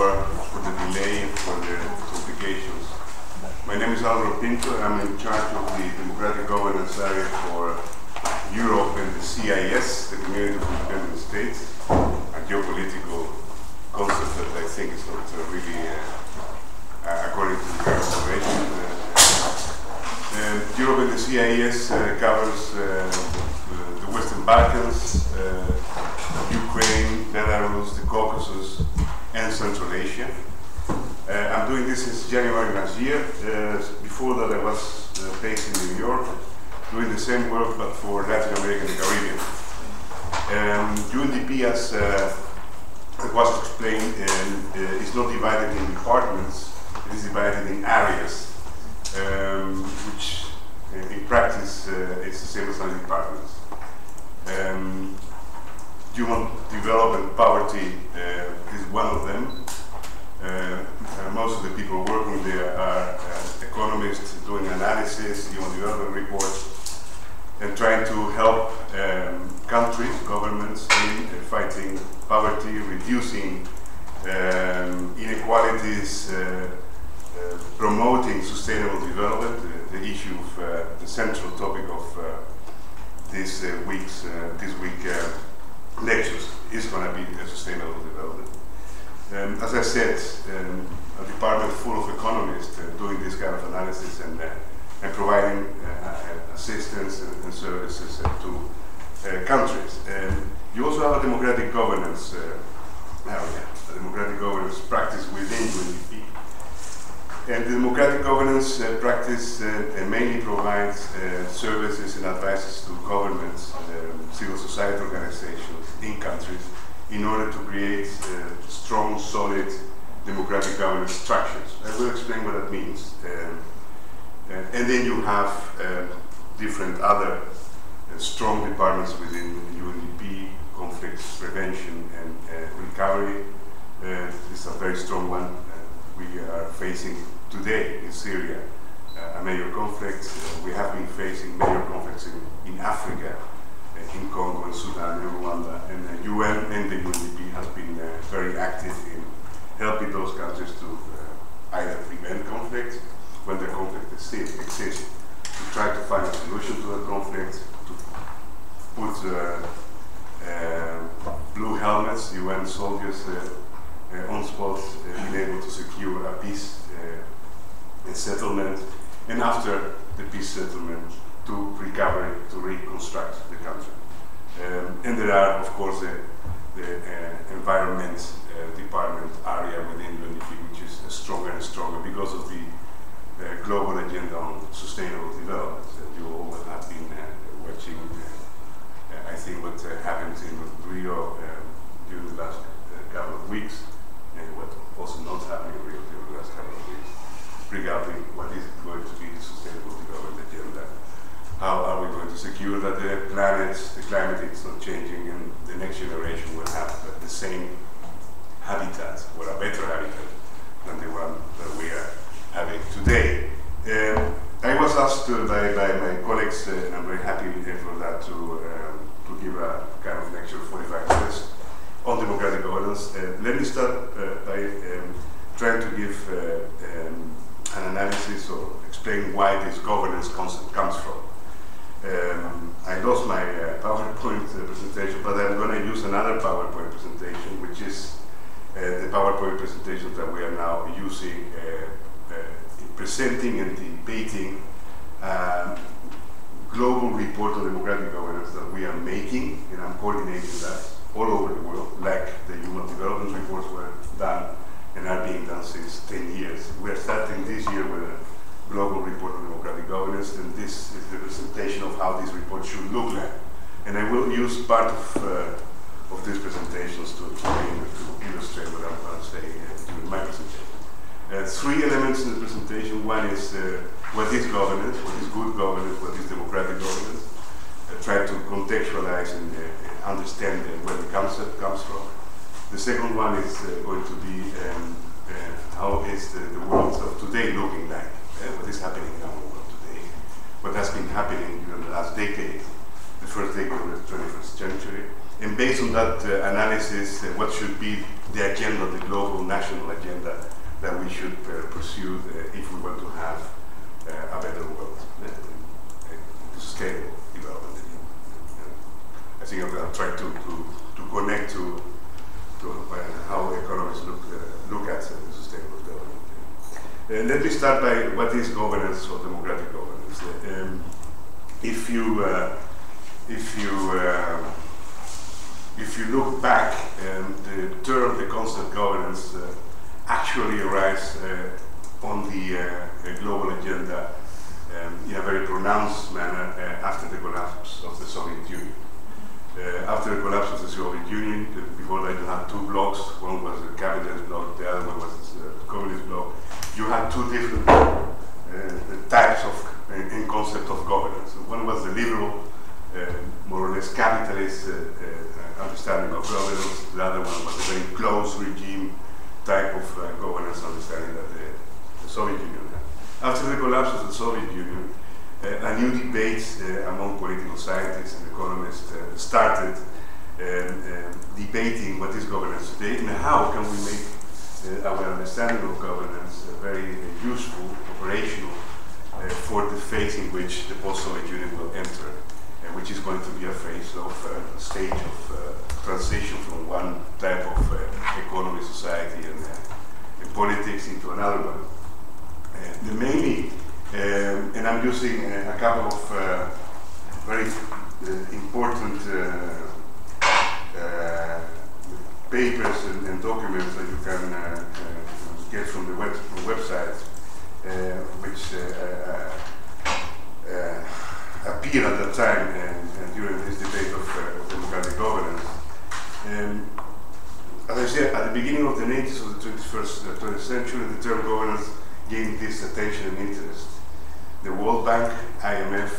for the delay and for the complications. My name is Alvaro Pinto, and I'm in charge of the democratic governance area for Europe and the CIS, the Community of Independent States, a geopolitical concept that I think is not really according to the observation. Europe and the CIS covers the Western Balkans, Ukraine, Belarus, the Caucasus, and Central Asia. I'm doing this since January last year. Before that, I was based in New York, doing the same work but for Latin America and the Caribbean. UNDP, as it was explained, is not divided in departments, it is divided in areas, which in practice is the same as other departments. Human development, poverty is one of them. Most of the people working there are economists doing analysis, human development reports, and trying to help countries, governments in fighting poverty, reducing inequalities, promoting sustainable development, the issue of the central topic of this week lectures is going to be sustainable development. As I said, a department full of economists doing this kind of analysis and providing assistance and services to countries. You also have a democratic governance area, a democratic governance practice within UNDP. And the democratic governance practice mainly provides services and advices to governments, civil society organizations in countries in order to create strong, solid democratic governance structures. I will explain what that means. And then you have different other strong departments within UNDP, conflict prevention and recovery. This is a very strong one. We are facing today in Syria a major conflict. We have been facing major conflicts in Africa, in Congo, in Sudan, in Rwanda, and the UN and the UNDP has been very active in helping those countries to either prevent conflict when the conflict exists, to try to find a solution to the conflict, to put blue helmets, UN soldiers on spot, being able to secure a peace a settlement, and after the peace settlement, to recovery, to reconstruct the country. And there are, of course, the environment department area within UNDP, which is stronger and stronger because of the global agenda on sustainable development. You all have been watching, I think, what happened in Rio during the last couple of weeks, and what also not happening in Rio during the last couple of weeks, regarding what is going to be the sustainable development agenda. How are we going to secure that the planet, the climate is not changing, and the next generation will have the same habitat, or a better habitat, than the one that we are having today. I was asked by my colleagues, and I'm very happy for that, to give a kind of lecture of 45 minutes on democratic governance. Let me start by trying to give an analysis or explain why this governance concept comes from. I lost my PowerPoint presentation, but I'm going to use another PowerPoint presentation, which is the PowerPoint presentation that we are now using, presenting and debating global report on democratic governance that we are making, and I'm coordinating that all over the world, like the human development reports were done and are being done since 10 years. We are starting this year with a global report on democratic governance, and this is the presentation of how this report should look like. And I will use part of these presentations to explain, to illustrate what I'm going to say during my presentation. Three elements in the presentation. One is what is governance, what is good governance, what is democratic governance. Try to contextualize and understand where the concept comes from. The second one is going to be how is the world of today looking like? What is happening in our world today? What has been happening during the last decade, the first decade of the 21st century? And based on that analysis, what should be the agenda, the global national agenda that we should pursue if we want to have a better world, sustainable development. I think I'll try to connect to how economists look at sustainable development. Let me start by what is governance or democratic governance. If you look back, the concept governance actually arrives on the global agenda in a very pronounced manner after the collapse of the Soviet Union. After the collapse of the Soviet Union, before that you had two blocks. One was the capitalist bloc, the other one was the communist bloc. You had two different types of and concept of governance. One was the liberal, more or less capitalist understanding of governance. The other one was a very close regime type of governance understanding that the Soviet Union had. After the collapse of the Soviet Union, a new debate among political scientists and economists started debating what is governance today and how can we make our understanding of governance very useful, operational for the phase in which the post-Soviet Union will enter, which is going to be a phase of stage of transition from one type of economy, society, and politics into another one. Mainly, and I'm using a couple of very important papers and documents that you can get from the website, which appeared at that time and during this debate of democratic governance. As I said, at the beginning of the 90s of the 20th century, the term governance gained this attention and interest. The World Bank, IMF,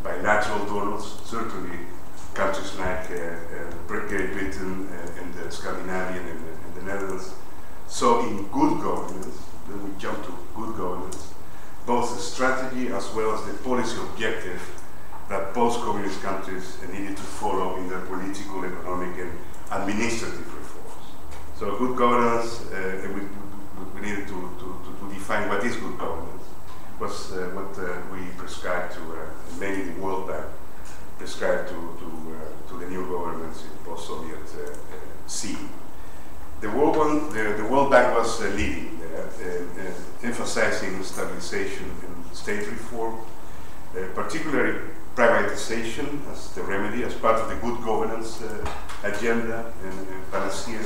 bilateral donors, certainly countries like Great Britain and Scandinavia and the Netherlands, saw in good governance, then we jump to good governance, both the strategy as well as the policy objective that post-communist countries needed to follow in their political, economic, and administrative reforms. So good governance, we needed to define what is good governance, was what we prescribed to, mainly the World Bank, prescribed to the new governments in post-Soviet scene. The World Bank was leading there, emphasizing stabilization and state reform, particularly privatization as the remedy, as part of the good governance agenda and panacea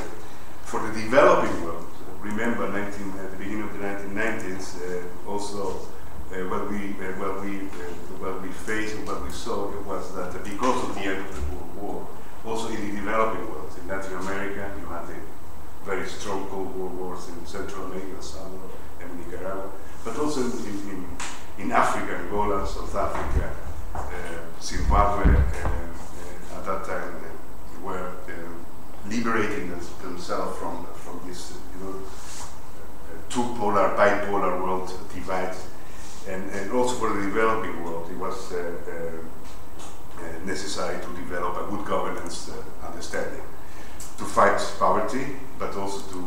for the developing world. Remember, at the beginning of the 1990s, also what we faced and what we saw was that because of the end of the Cold War, also in the developing world, in Latin America, you had the very strong Cold War wars in Central America, Salvador, and Nicaragua, but also in Africa, Angola, South Africa, Zimbabwe, at that time were liberating themselves from this, two-polar, bipolar world divide, and also for the developing world, it was necessary to develop a good governance understanding, to fight poverty, but also to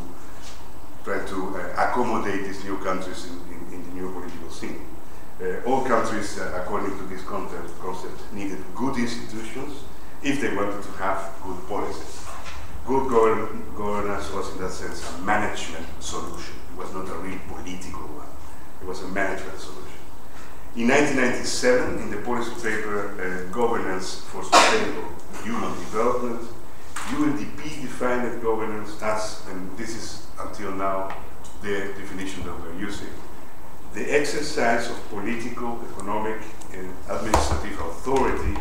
try to accommodate these new countries in the new political scene. All countries, according to this concept, needed good institutions if they wanted to have good policies. Good governance was, in that sense, a management solution. It was not a real political one. It was a management solution. In 1997, in the policy paper Governance for Sustainable Human Development, UNDP defined governance as, and this is until now the definition that we're using, the exercise of political, economic, and administrative authority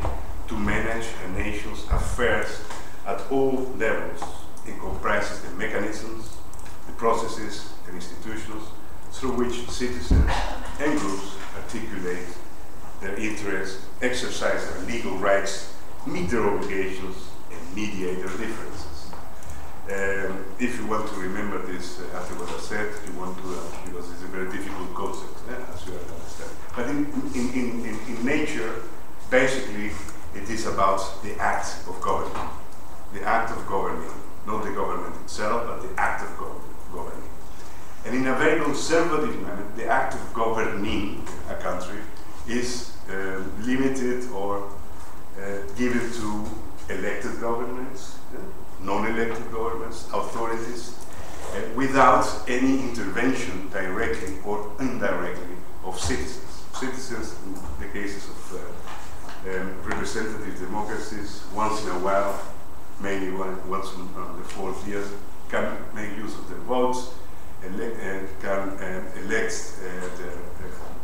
to manage a nation's affairs at all levels. It comprises the mechanisms, the processes, and institutions through which citizens and groups articulate their interests, exercise their legal rights, meet their obligations, and mediate their differences. If you want to remember this after what I said, you want to, because it's a very difficult concept, as you understand. But in nature, basically, it is about the act of government. the act of governing, not the government itself, but the act of governing. And in a very conservative manner, the act of governing a country is limited or given to elected governments, non-elected governments, authorities, without any intervention directly or indirectly of citizens. Citizens, in the cases of representative democracies, once in a while, maybe once in the 4th year, can make use of their votes, and can elect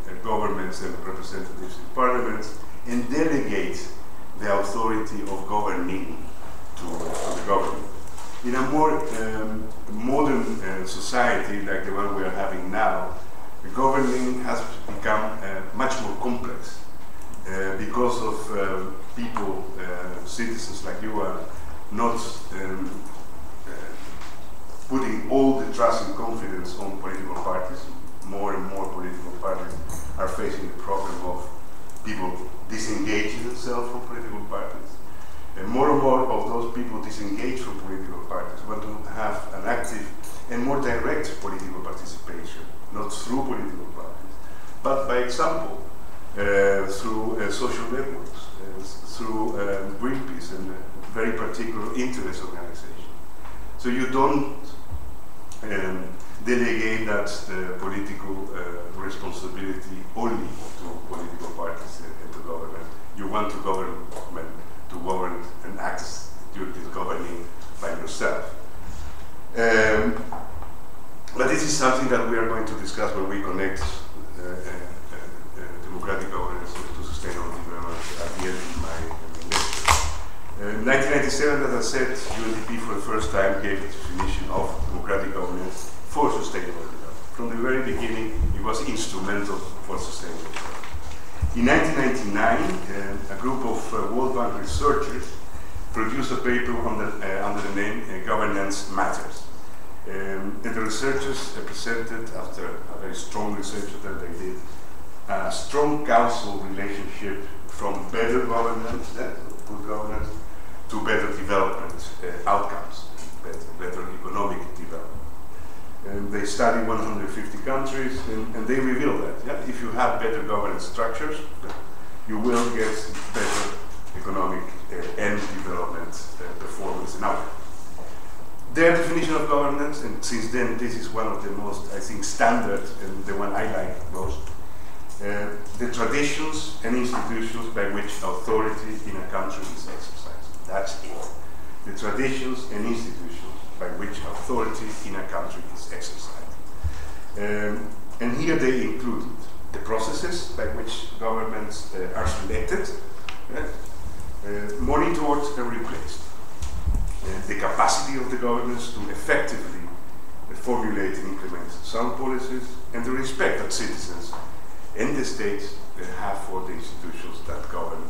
the governments and representatives in parliaments, and delegate the authority of governing to the government. In a more modern society like the one we are having now, the governing has become much more complex because of people, citizens like you, are not putting all the trust and confidence on political parties. More and more political parties are facing the problem of people disengaging themselves from political parties. And more of those people disengaged from political parties want to have an active and more direct political participation, not through political parties, but by example, through social networks, through Greenpeace and very particular interest organizations. So you don't delegate that political responsibility only to political parties and to government. You want to govern and act during this governing by yourself. But this is something that we are going to discuss when we connect democratic governance to sustainable development at the end of my lecture. In 1997, as I said, UNDP for the first time gave a definition of democratic governance for sustainable development. From the very beginning, it was instrumental for sustainable development. In 1999, a group of World Bank researchers produced a paper under the name Governance Matters. And the researchers presented, after a very strong research that they did, a strong causal relationship from better governance, good governance, to better development outcomes, better economic development. And they studied 150 countries, and they revealed that if you have better governance structures, you will get better economic and development performance and outcome. Their definition of governance, and since then this is one of the most, I think, standard and the one I like most, the traditions and institutions by which authority in a country is exercised. That's it. The traditions and institutions by which authority in a country is exercised. And here they include the processes by which governments are selected, monitored and replaced. The capacity of the governments to effectively formulate and implement sound policies, and the respect that citizens and the states have for the institutions that govern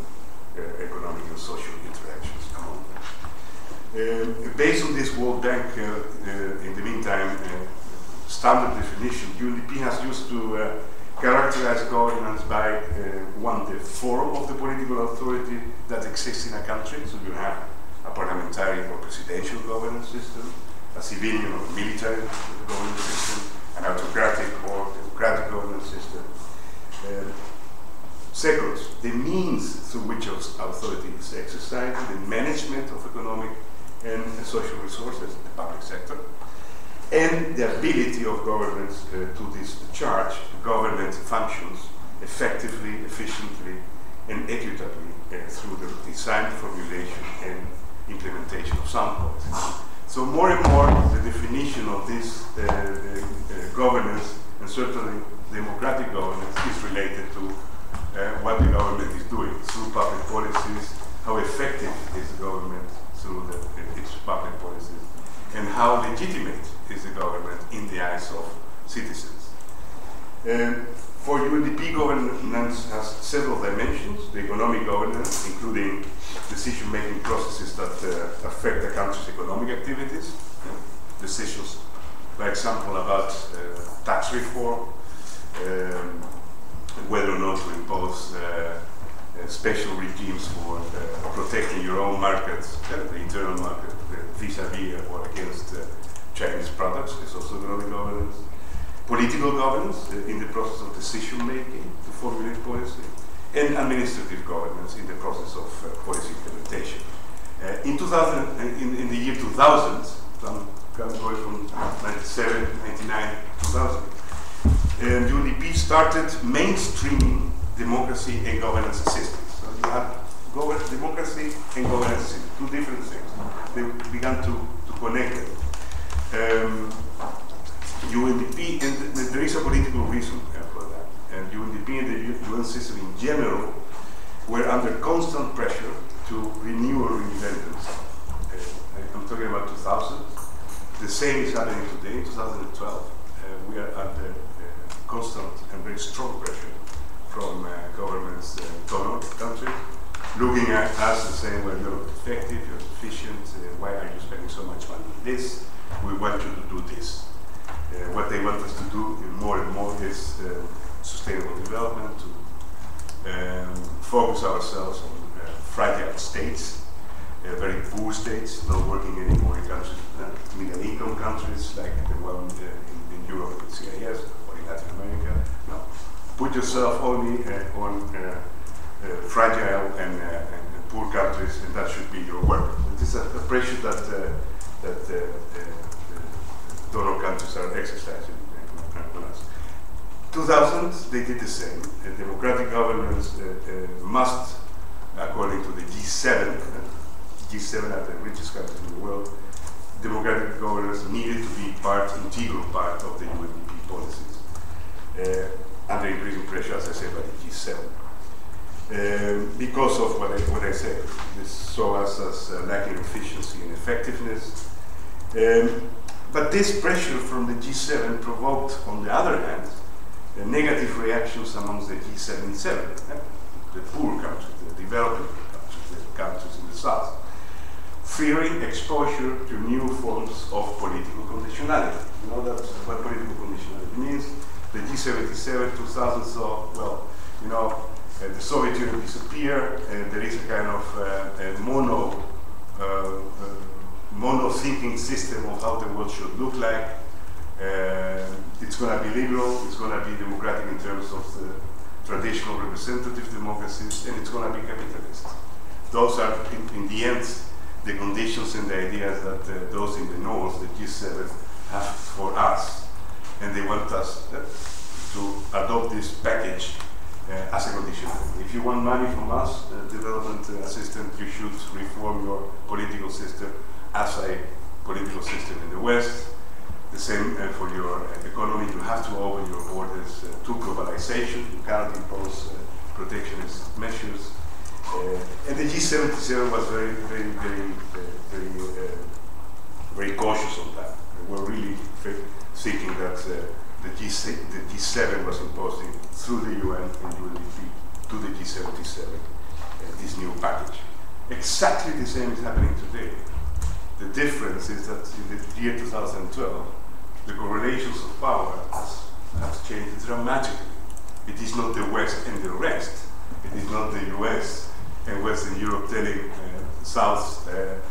economic and social interactions among them. Based on this World Bank, in the meantime, standard definition, UNDP has used to characterize governance by the form of the political authority that exists in a country. So you have a parliamentary or presidential governance system, a civilian or military governance system, an autocratic or democratic governance system. Second, the means through which authority is exercised, the management of economic and social resources, the public sector, and the ability of governments to discharge government functions effectively, efficiently, and equitably through the design, formulation, and implementation of sound policies. So more and more, the definition of this governance, and certainly democratic governance, is related to what the government is doing through public policies, how effective is the government through its public policies, and how legitimate is the government in the eyes of citizens. For UNDP, governance has several dimensions: the economic governance, including decision-making processes that affect a country's economic activities, decisions, for example, about tax reform, whether or not to impose special regimes for protecting your own markets, the internal market, vis-a-vis or against Chinese products. There's also economic governance. Political governance in the process of decision-making to formulate policy, and administrative governance in the process of policy implementation. In the year 2000, I'm going from 97, 99, 2000, UNDP started mainstreaming democracy and governance systems. So you have democracy and governance systems, two different things. They began to connect them. UNDP, and there is a political reason for that, and UNDP and the UN system in general were under constant pressure to renew or reinvent themselves. I'm talking about 2000. The same is happening today, in 2012. We are under constant and very strong pressure from governments and donor countries, looking at us and saying, well, you're effective, you're efficient, why are you spending so much money on this? We want you to do this. What they want us to do more and more is sustainable development, to focus ourselves on fragile states, very poor states, not working anymore in countries, middle-income countries like the one in Europe with CIS or in Latin America. No. Put yourself only on fragile and poor countries, and that should be your work. This is a pressure that donor countries are exercising on us. 2000, they did the same. Democratic governments must, according to the G7, G7 are the richest countries in the world, democratic governance needed to be integral part of the UNDP policies, under increasing pressure, as I said, by the G7. Because of what I said, this saw us as lacking efficiency and effectiveness. But this pressure from the G7 provoked, on the other hand, negative reactions amongst the G77, the poor countries, the developing countries, the countries in the south, fearing exposure to new forms of political conditionality. You know that's what political conditionality means. The G77 2000 saw, well, you know, the Soviet Union disappear, and there is a kind of mono-thinking system of how the world should look like. It's going to be liberal, it's going to be democratic in terms of the traditional representative democracies, and it's going to be capitalist. Those are, in the end, the conditions and the ideas that those in the north, the G7, have for us. And they want us to adopt this package as a condition. If you want money from us, development assistant, you should reform your political system as a political system in the West. The same for your economy. You have to open your borders to globalization. You cannot impose protectionist measures. And the G77 was very cautious on that. They were really thinking that the G7 was imposing through the UN and UNDP to the G77 this new package. Exactly the same is happening today. The difference is that in the year 2012, the correlations of power has changed dramatically. It is not the West and the rest. It is not the US and Western Europe telling the South and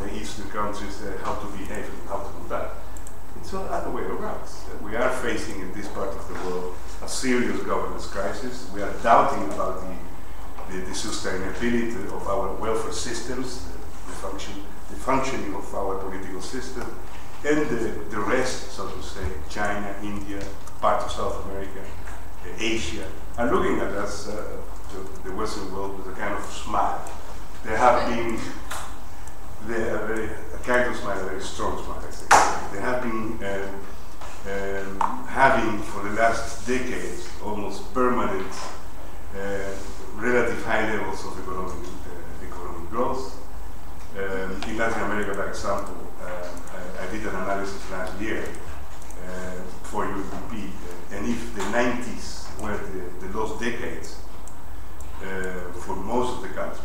the Eastern countries how to behave and how to do that. It's all the other way around. We are facing in this part of the world a serious governance crisis. We are doubting about the sustainability of our welfare systems, the functioning of our political system, and the rest, so to say, China, India, part of South America, Asia, are looking at us, the Western world, with a kind of smile. There have been a kind of smile, a very strong smile, I think. They have been having, for the last decades, almost permanent, relative high levels of economic growth. In Latin America, for example, I did an analysis last year for UNDP, and if the 90s were the lost decades for most of the countries,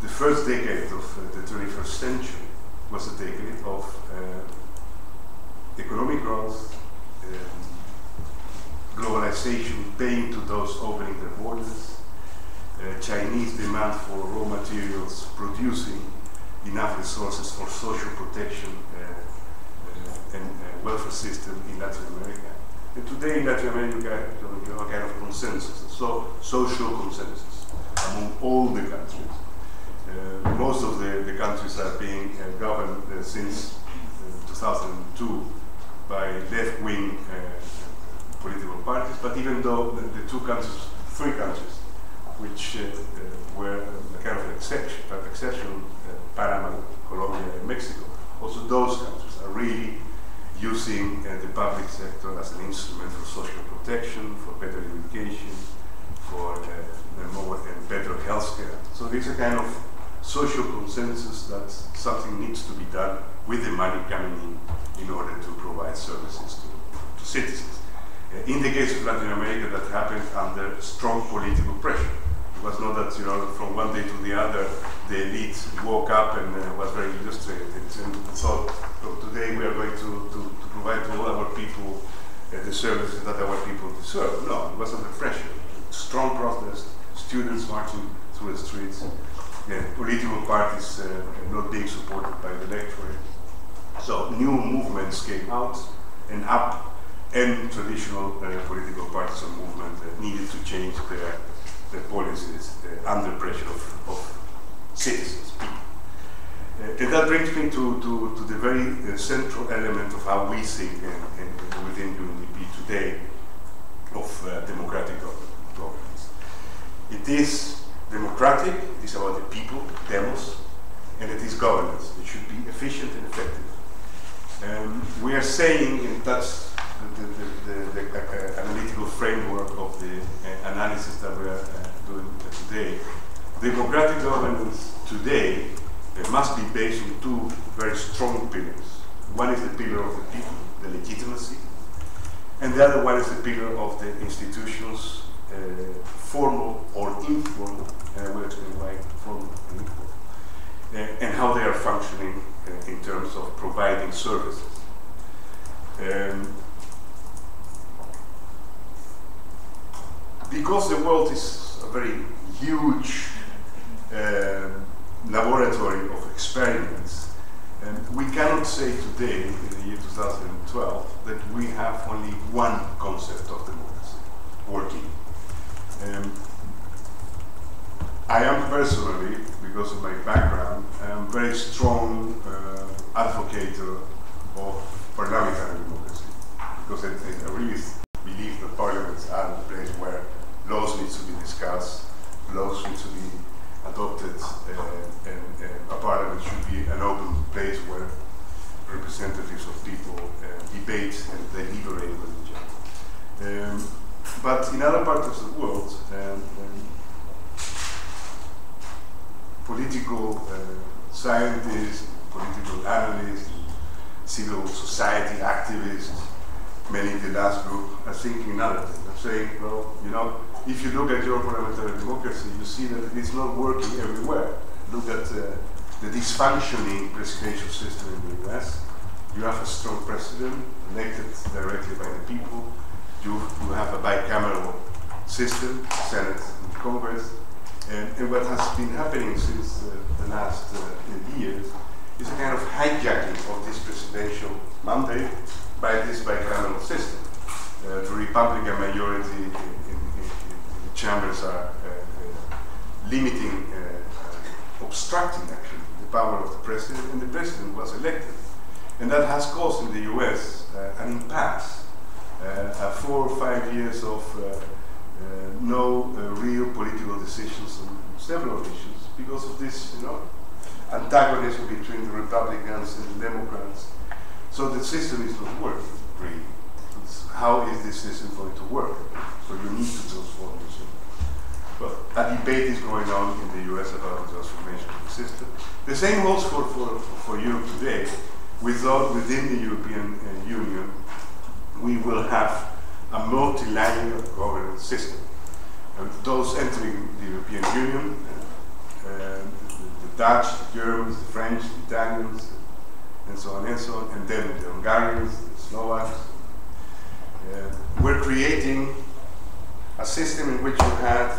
the first decade of the 21st century was a decade of economic growth, globalization paying to those opening their borders, Chinese demand for raw materials, producing enough resources for social protection and welfare system in Latin America. And today in Latin America, you have a kind of consensus, so social consensus among all the countries. Most of the countries are being governed since 2002 by left-wing political parties, but even though the three countries, which were a kind of exception, Panama, Colombia, and Mexico, also those countries are really using the public sector as an instrument for social protection, for better education, for more and better healthcare. So there's a kind of social consensus that something needs to be done with the money coming in order to provide services to citizens. In the case of Latin America, that happened under strong political pressure. It was not that, from one day to the other, the elite woke up and was very illustrated and thought, today we are going to provide to all our people the services that our people deserve. No, it was under pressure. Strong protest, students marching through the streets, political parties not being supported by the electorate. So new movements came out and up, and traditional political parties and movements needed to change their policies under pressure of citizens, people. And that brings me to the very central element of how we think within UNDP today of democratic governance. It is democratic, it is about the people, demos, and it is governance. It should be efficient and effective. We are saying, and that's the analytical framework of the analysis that we are doing today, democratic governance today must be based on two very strong pillars. One is the pillar of the people, the legitimacy, and the other one is the pillar of the institutions, formal or informal, and I will explain why formal and informal, and how they are functioning in terms of providing services. Because the world is a very huge laboratory of experiments, we cannot say today, in the year 2012, that we have only one concept of democracy working. I am personally, because of my background, very strong advocate of parliamentary democracy, because I really believe that parliaments are the place where laws need to be discussed, laws need to be adopted, and a parliament should be an open place where representatives of people debate and deliberate with each other. But in other parts of the world, political scientists, political analysts, civil society activists, many in the last group, are thinking another thing. They're saying, well, if you look at your parliamentary democracy, you see that it is not working everywhere. Look at the dysfunctioning presidential system in the US. You have a strong president elected directly by the people. You have a bicameral system, Senate and Congress. And what has been happening since the last years is a kind of hijacking of this presidential mandate by this bicameral system. The Republican majority in the chambers are limiting, obstructing actually the power of the president, and the president was elected. And that has caused in the US an impasse, 4 or 5 years of no real political decisions on several issues because of this, antagonism between the Republicans and the Democrats. So the system is not working, really. How is this system going to work? So you need to transform the system. Well, a debate is going on in the US about the transformation of the system. The same holds for Europe today. Within the European Union, we will have a multi-layered governance system. And those entering the European Union, the Dutch, the Germans, the French, the Italians, and so on, and then the Hungarians, the Slovaks, were creating a system in which you had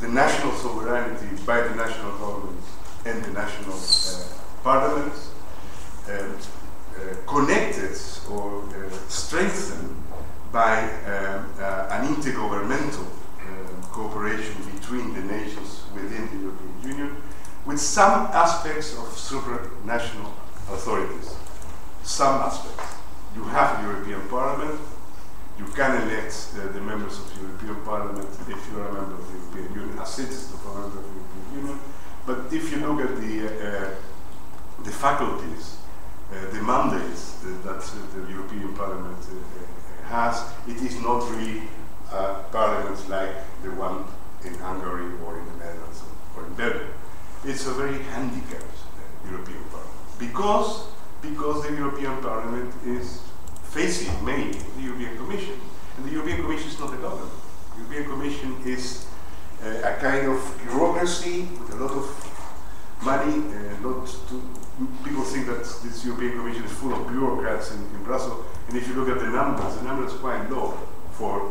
the national sovereignty by the national governments and the national parliaments, connected or strengthened by an intergovernmental cooperation between the nations within the European Union, with some aspects of supranational authorities. Some aspects. You have a European Parliament. You can elect the members of the European Parliament if you're a member of the European Union, a citizen of a member of the European Union. But if you look at the faculties, the mandates that the European Parliament has, it is not really a parliament like the one in Hungary or in the Netherlands or in Belgium. It's a very handicapped European Parliament because the European Parliament is facing mainly the European Commission. And the European Commission is not a government. The European Commission is a kind of bureaucracy with a lot of money. People think that this European Commission is full of bureaucrats in Brussels. And if you look at the numbers are quite low for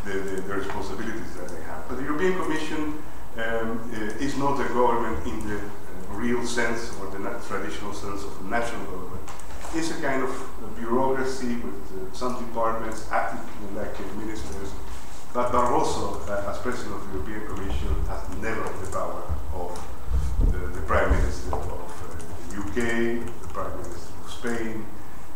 the responsibilities that they have. But the European Commission is not a government in the real sense or the traditional sense of a national government. It's a kind of bureaucracy with some departments acting like ministers. But Barroso, as president of the European Commission, has never the power of the Prime Minister of the UK, the Prime Minister of Spain.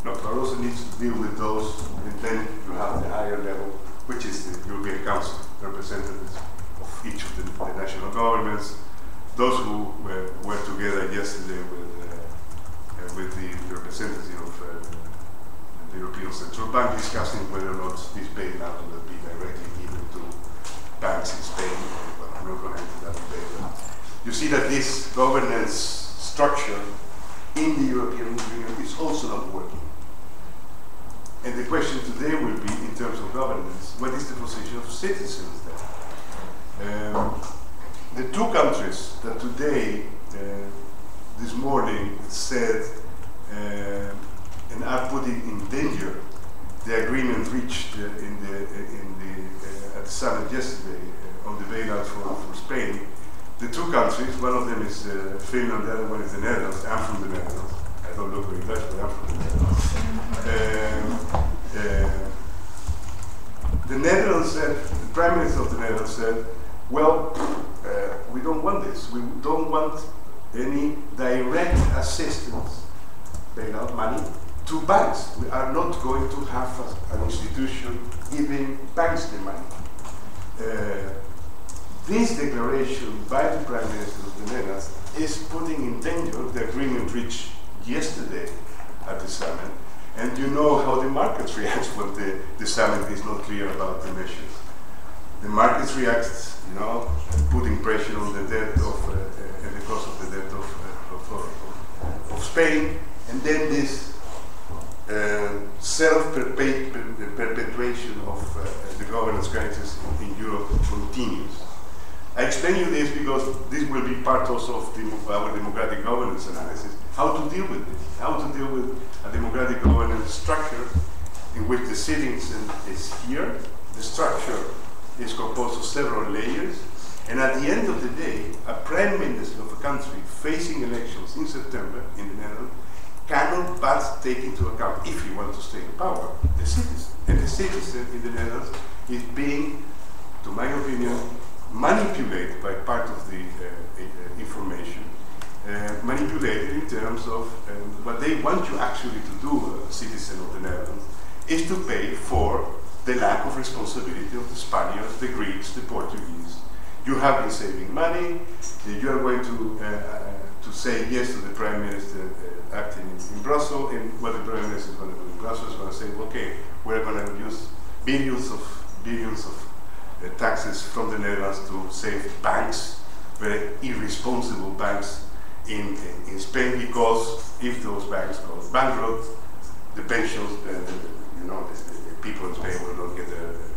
No, Barroso needs to deal with those, and then you have the higher level, which is the European Council, representatives of each of the national governments. Those who were together yesterday with the representative of the European Central Bank discussing whether or not this bailout will be directly given to banks in Spain. Well, I'm not going to enter that debate. You see that this governance structure in the European Union is also not working. And the question today will be, in terms of governance, what is the position of citizens there? The two countries that today, this morning, said and are putting in danger the agreement reached at the summit yesterday on the bailout for Spain. The two countries, one of them is Finland, the other one is the Netherlands. I'm from the Netherlands. I don't look very Dutch, but I'm from the Netherlands. The Netherlands said, the Prime Minister of the Netherlands said, well, we don't want this. We don't want any direct assistance, bailout money, to banks. We are not going to have an institution giving banks the money. This declaration by the Prime Minister of the Netherlands is putting in danger the agreement reached yesterday at the summit. And you know how the markets react when the summit is not clear about the measures. The markets react, putting pressure on the debt and the cost of the debt of Spain, and then this self-perpetuation of the governance crisis in Europe continues. I explain you this because this will be part also of our democratic governance analysis. How to deal with this? How to deal with a democratic governance structure in which the citizen is here, the structure is composed of several layers, and at the end of the day, a prime minister of a country facing elections in September in the Netherlands cannot but take into account, if he wants to stay in power, the citizen. And the citizen in the Netherlands is being, to my opinion, manipulated by part of the information, manipulated in terms of what they want you actually to do, a citizen of the Netherlands, is to pay for the lack of responsibility of the Spaniards, the Greeks, the Portuguese. You have been saving money. You are going to say yes to the Prime Minister acting in Brussels, and what the Prime Minister is going to do in Brussels is going to say, okay, we're going to use billions of taxes from the Netherlands to save banks, very irresponsible banks in Spain, because if those banks go bankrupt, the pensions, the people in Spain will not get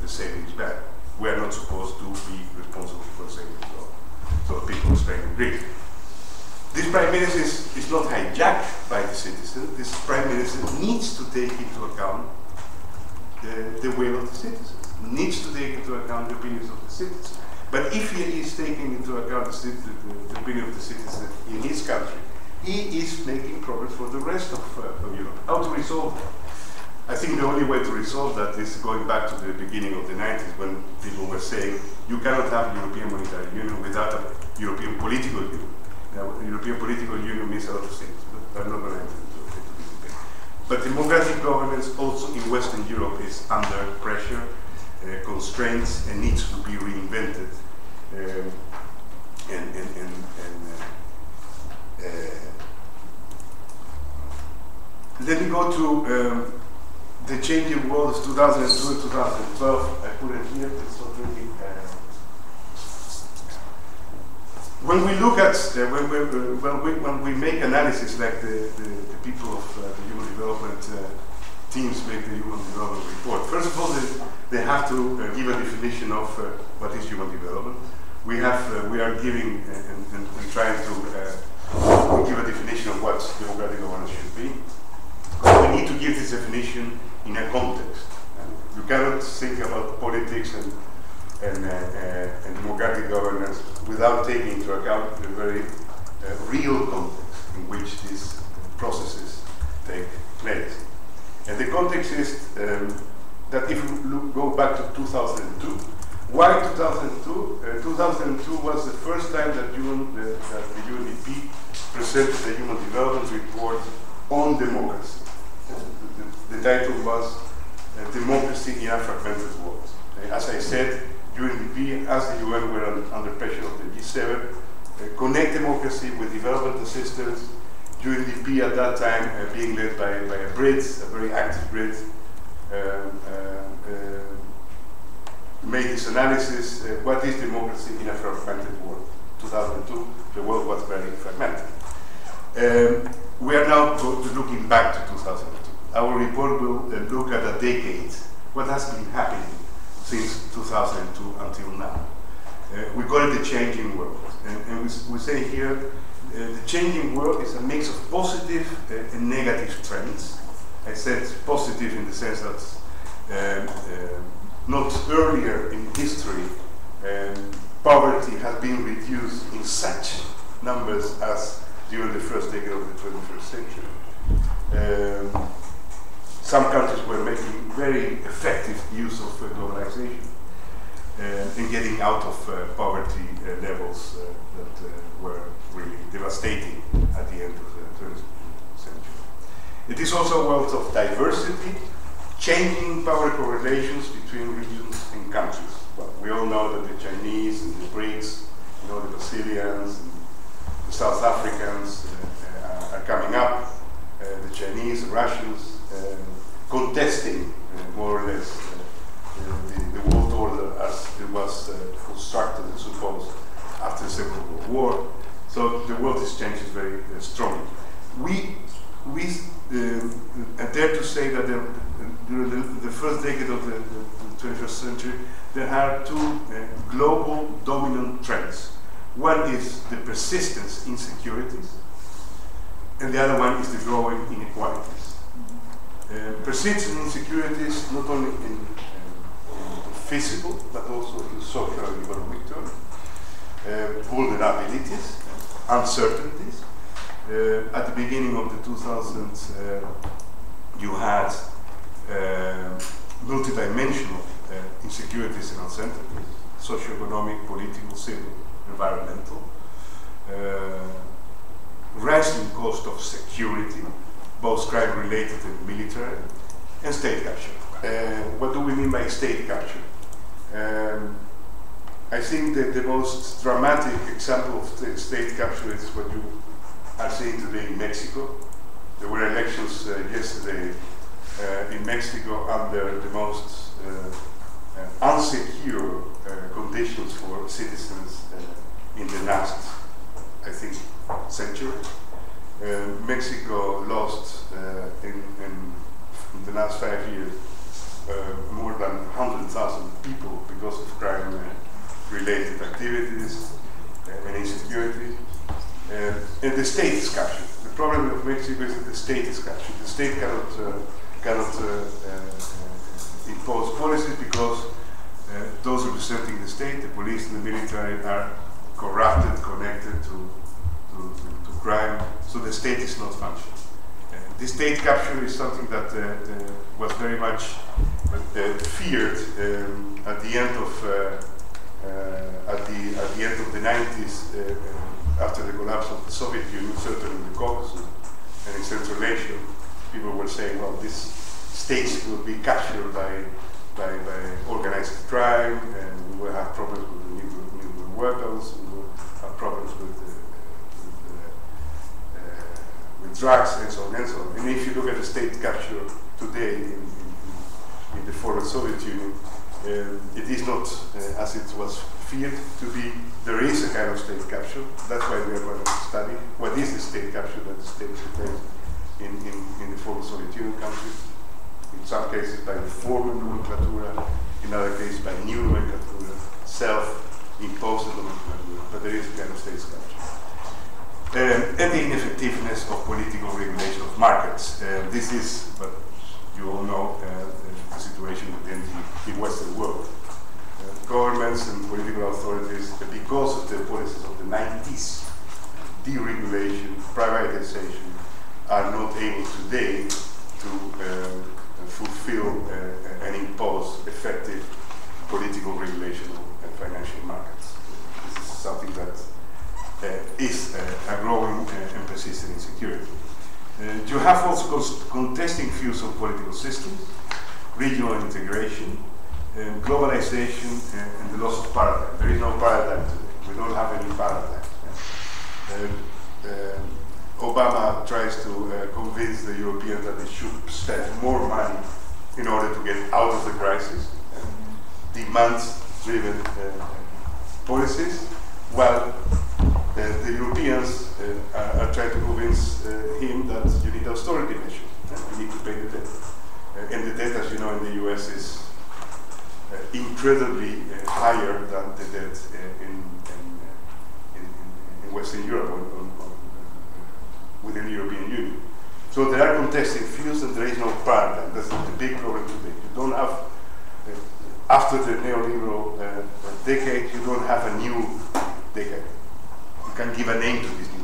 the savings back. We are not supposed to be responsible for savings, so people in Spain agree. This Prime Minister is not hijacked by the citizen. This Prime Minister needs to take into account the will of the citizens, needs to take into account the opinions of the citizens. But if he is taking into account the opinion of the citizen in his country, he is making progress for the rest of Europe. How to resolve that? I think the only way to resolve that is going back to the beginning of the 90s, when people were saying you cannot have European Monetary Union without a European Political Union. Now, European Political Union means a lot of things, but I'm not going to enter into this debate. But democratic governance also in Western Europe is under pressure, constraints, and needs to be reinvented. Let me go to the changing world of 2002 and 2012. I put it here. It's not really. When we look at when we make analysis like the people of the human development teams make the human development report. First of all, they have to give a definition of what is human development. We are giving and trying to give a definition of what democratic governance should be. But we need to give this definition in a context. You cannot think about politics and democratic governance without taking into account the very real context in which these processes take place. And the context is that if we go back to 2002, why 2002? 2002 was the first time that the UNDP presented the Human Development Report on democracy. The title was Democracy in a Fragmented World. As I said, UNDP, as the UN, were under pressure of the G7, connect democracy with development assistance. UNDP at that time being led by a Brit, a very active Brit, made this analysis, what is democracy in a fragmented world? 2002, the world was very fragmented. We are now looking back to 2002. Our report will look at a decade, what has been happening since 2002 until now. We call it the changing world. And we say here, the changing world is a mix of positive and negative trends. I said positive in the sense that not earlier in history poverty has been reduced in such numbers as during the first decade of the 21st century. Some countries were making very effective use of globalization and getting out of poverty levels that were really devastating at the end of the 20th century. It is also a world of diversity, changing power correlations between regions and countries. Well, we all know that the Chinese and the BRICS, the Brazilians, and the South Africans are coming up. The Chinese, the Russians, contesting more or less the world order as it was constructed and supposed after the Second World War. So the world is changing very strongly. We dare to say that during the first decade of the 21st century, there are two global dominant trends. One is the persistence insecurities, and the other one is the growing inequalities. Persistent insecurities not only in physical, but also in social and economic terms. Vulnerabilities, uncertainties. At the beginning of the 2000s, you had multidimensional insecurities and uncertainties, socio-economic, political, civil, environmental. Rising cost of security, both crime-related and military, and state capture. What do we mean by state capture? I think that the most dramatic example of state capture is what you are seeing today in Mexico. There were elections yesterday in Mexico under the most unsecure conditions for citizens in the last, I think, century. Mexico lost in the last 5 years more than 100,000 people because of crime-related activities and insecurity. And the state is captured. The problem of Mexico is that the state is captured. The state cannot impose policies because those representing the state, the police and the military, are corrupted, connected to crime, so the state is not functioning. The state capture is something that was very much feared at the end of the 90s, after the collapse of the Soviet Union, certainly in the Caucasus and in Central Asia. People were saying, well, these states will be captured by organized crime, and we will have problems with the nuclear weapons, we will have problems with drugs, and so on and so on. And if you look at the state capture today in the former Soviet Union, it is not as it was feared to be. There is a kind of state capture. That's why we are going to study what is the state capture that the state replaced in the former Soviet Union countries. In some cases by the former nomenclatura, in other cases by new nomenclatura, self-imposed nomenclatura, but there is a kind of state capture. And the ineffectiveness of political regulation of markets. This is, but you all know, the situation within the Western world. Governments and political authorities, because of the policies of the 90s, deregulation, privatization, are not able today to fulfill and impose effective political regulation and financial markets. This is something that is a growing and persistent insecurity. You have also contesting views on political systems, regional integration, globalization, and the loss of paradigm. There is no paradigm today. We don't have any paradigm. Obama tries to convince the Europeans that they should spend more money in order to get out of the crisis, demand-driven policies, while the Europeans are trying to convince him that you need austerity measures, you need to pay the debt. And the debt, as you know, in the US is incredibly higher than the debt in Western Europe within the European Union. So there are contesting views and there is no paradigm. That's the big problem today. You don't have, after the neoliberal decade, you don't have a new decade. You can give a name to this new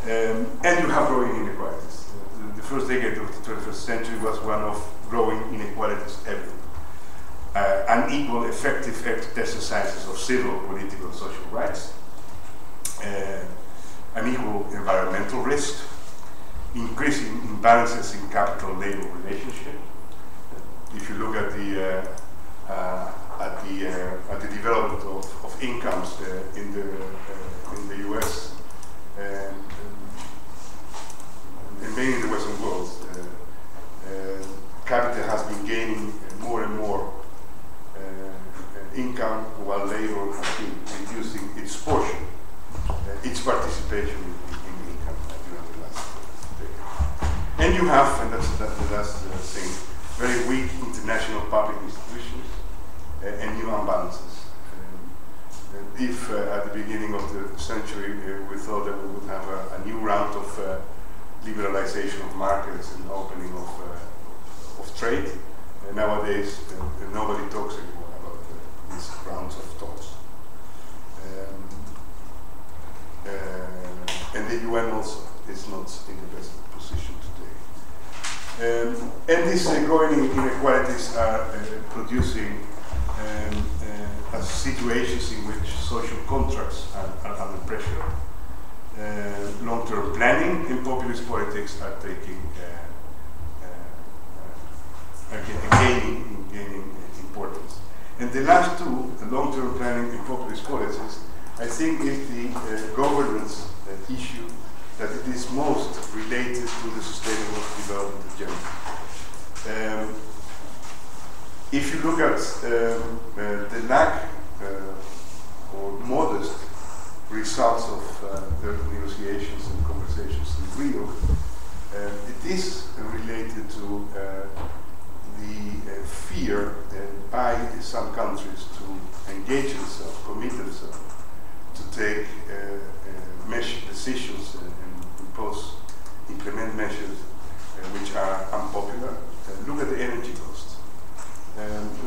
decade. And you have growing inequalities. The first decade of the 21st century was one of growing inequalities everywhere. Unequal, effective exercises of civil, political, and social rights, unequal environmental risk, increasing imbalances in capital-labor relationship. If you look at the development of incomes in the U.S. and mainly in the Western world, capital has been gaining more and more income, while labor has been reducing its portion, its participation in income during the last decade. And you have, and that's the last thing, very weak international public institutions and new imbalances. If at the beginning of the century we thought that we would have a new round of liberalization of markets and opening of trade, nowadays nobody talks anymore about these rounds of talks. And the UN also is not in the best position today. And these growing inequalities are producing situations in which social contracts are under pressure. Long-term planning and populist politics are gaining importance. And the last two, the long-term planning and populist politics, I think is the governance issue that it is most related to the sustainable development agenda. If you look at the lack or modest results of the negotiations and conversations in Rio, it is related to the fear by some countries to engage themselves, commit themselves to take decisions and implement measures which are unpopular. Look at the energy cost.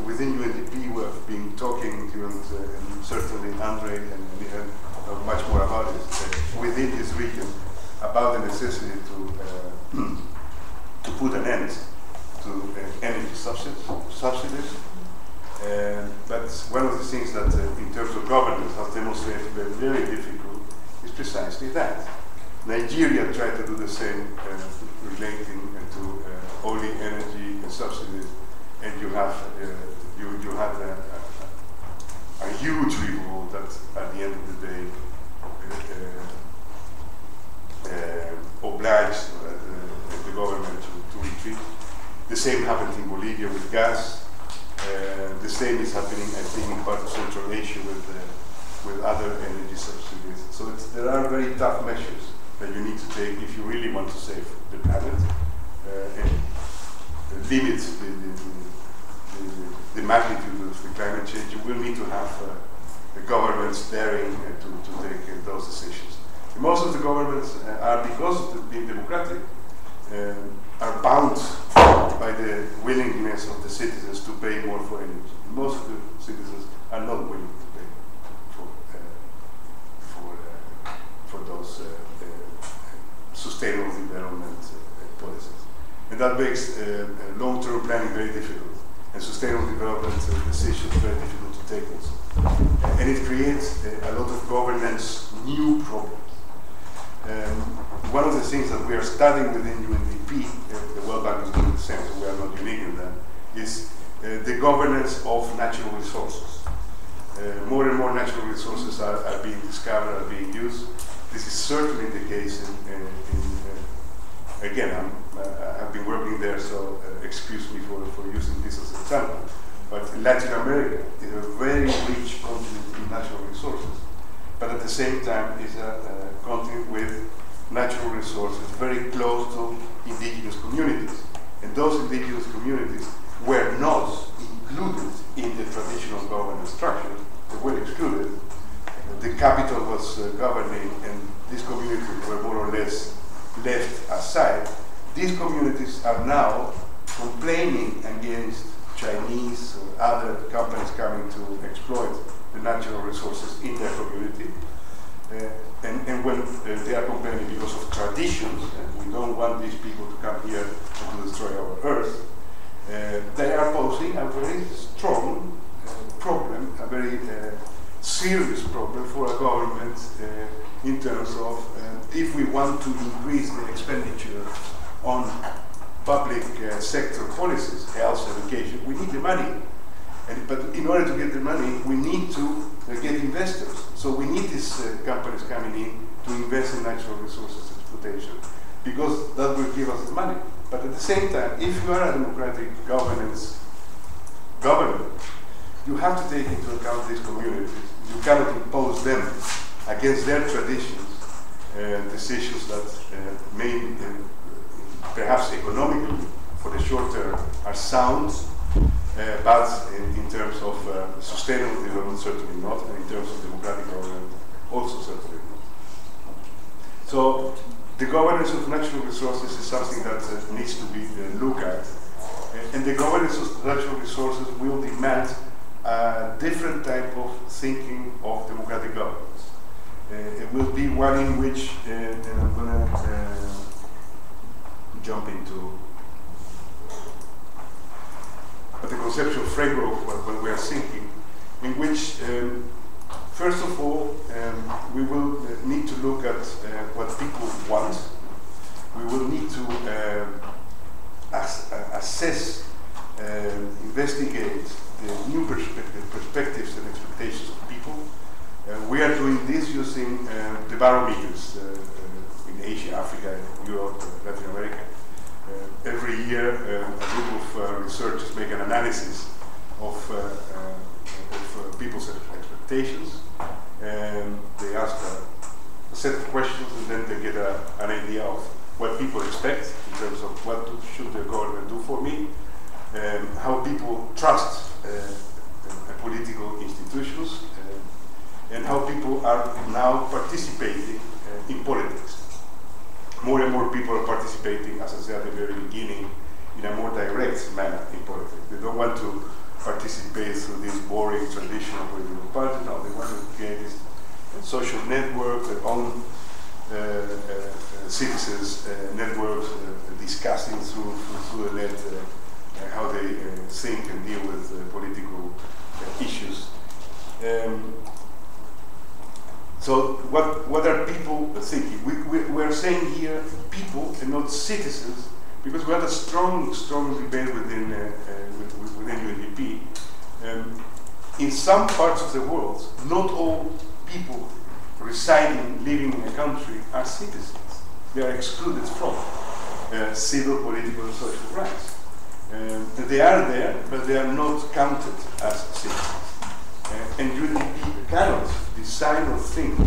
Within UNDP, we have been talking during, and certainly Andre and Michael know much more about it, within this region, about the necessity to put an end to energy subsidies. But one of the things that, in terms of governance, has demonstrated to be very difficult is precisely that. Nigeria tried to do the same, relating to only energy subsidies, and you have you had a huge revolt that, at the end of the day, obliged the government to retreat. The same happened in Bolivia with gas. The same is happening, I think, in part of Central Asia with other energy subsidies. So there are very tough measures that you need to take if you really want to save the planet and limit the magnitude of the climate change. You will need to have the governments daring to take those decisions. And most of the governments are, because of being democratic, are bound by the willingness of the citizens to pay more for energy. Most of the citizens are not willing to pay for those sustainable development policies. And that makes long-term planning very difficult, and sustainable development decisions very difficult to take also. And it creates a lot of governance new problems. One of the things that we are studying within UNDP, the World Bank is doing the same, so we are not unique in that, is the governance of natural resources. More and more natural resources are being discovered, are being used. This is certainly the case again, I have been working there, so excuse me for using this as an example. But Latin America is a very rich continent in natural resources, but at the same time is a continent with natural resources very close to indigenous communities. And those indigenous communities were not included in the traditional governance structure. They were excluded. The capital was governing, and these communities were more or less left aside. These communities are now complaining against Chinese or other companies coming to exploit the natural resources in their community. And when they are complaining because of traditions, and we don't want these people to come here and to destroy our earth, they are posing a very strong problem, a very serious problem for a government in terms of if we want to increase the expenditure on public sector policies, health, education, we need the money. But in order to get the money, we need to get investors. So we need these companies coming in to invest in natural resources exploitation, because that will give us the money. But at the same time, if you are a democratic government, you have to take into account these communities. You cannot impose them against their traditions, decisions that may, perhaps economically, for the short term, are sound, but in terms of sustainable development, certainly not, and in terms of democratic government, also certainly not. So the governance of natural resources is something that needs to be looked at, and the governance of natural resources will demand a different type of thinking of democratic governance. It will be one in which, and I'm going to jump into the conceptual framework when we are thinking, in which, first of all, we will need to look at what people want. We will need to assess, investigate the new perspectives and expectations of people. We are doing this using the barometers in Asia, Africa, Europe, Latin America. Every year, a group of researchers make an analysis of people's expectations, and they ask a set of questions, and then they get an idea of what people expect in terms of what should the government do for me, how people trust political institutions, and how people are now participating in politics. More and more people are participating, as I said at the very beginning, in a more direct manner in politics. They don't want to participate through this boring traditional political party. No, they want to create this social network, their own citizens' networks, discussing through the net how they think and deal with political issues. So what are people thinking? We're saying here people and not citizens, because we have a strong debate within UNDP. In some parts of the world, not all people residing, living in a country are citizens. They are excluded from civil, political, and social rights. They are there, but they are not counted as citizens. And UNDP cannot design or think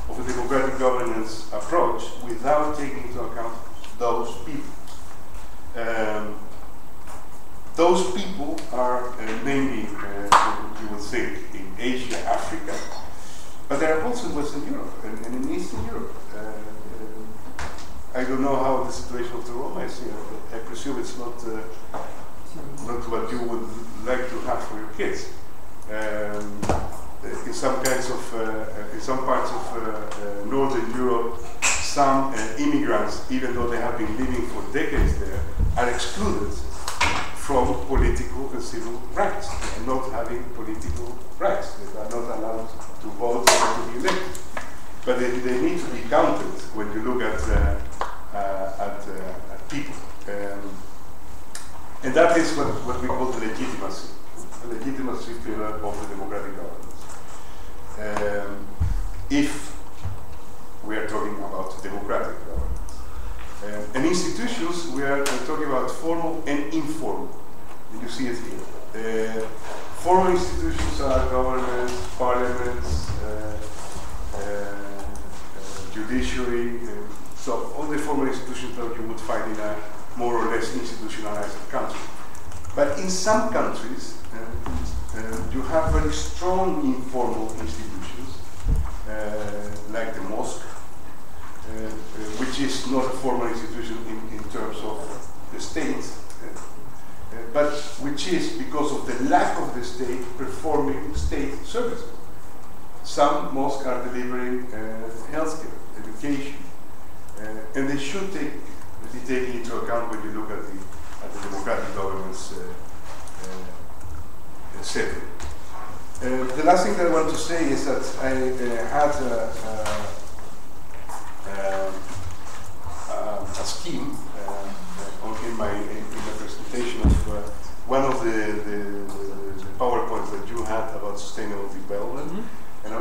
of a democratic governance approach without taking into account those people. Those people are mainly, you would think, in Asia, Africa, but they are also in Western Europe and in Eastern Europe. I don't know how the situation of the Roma is here. I presume it's not what you would like to have for your kids. In some parts of Northern Europe, some immigrants, even though they have been living for decades there, are excluded from political and civil rights. They are not having political rights. They are not allowed to vote or to be elected. But they need to be counted when you look at people. And that is what we call the legitimacy pillar of the democratic governance. If we are talking about democratic governance. And institutions, we are talking about formal and informal. And you see it here. Formal institutions are governments, parliaments, judiciary, so all the formal institutions that you would find in a more or less institutionalized country. But in some countries, you have very strong informal institutions, like the mosque, which is not a formal institution in terms of the state, but which is, because of the lack of the state, performing state services. Some mosques are delivering healthcare, education, and they should be taken into account when you look at the democratic governance setting. The last thing that I want to say is that I had a scheme in the presentation of one of the PowerPoints that you had about sustainable development. Mm-hmm. And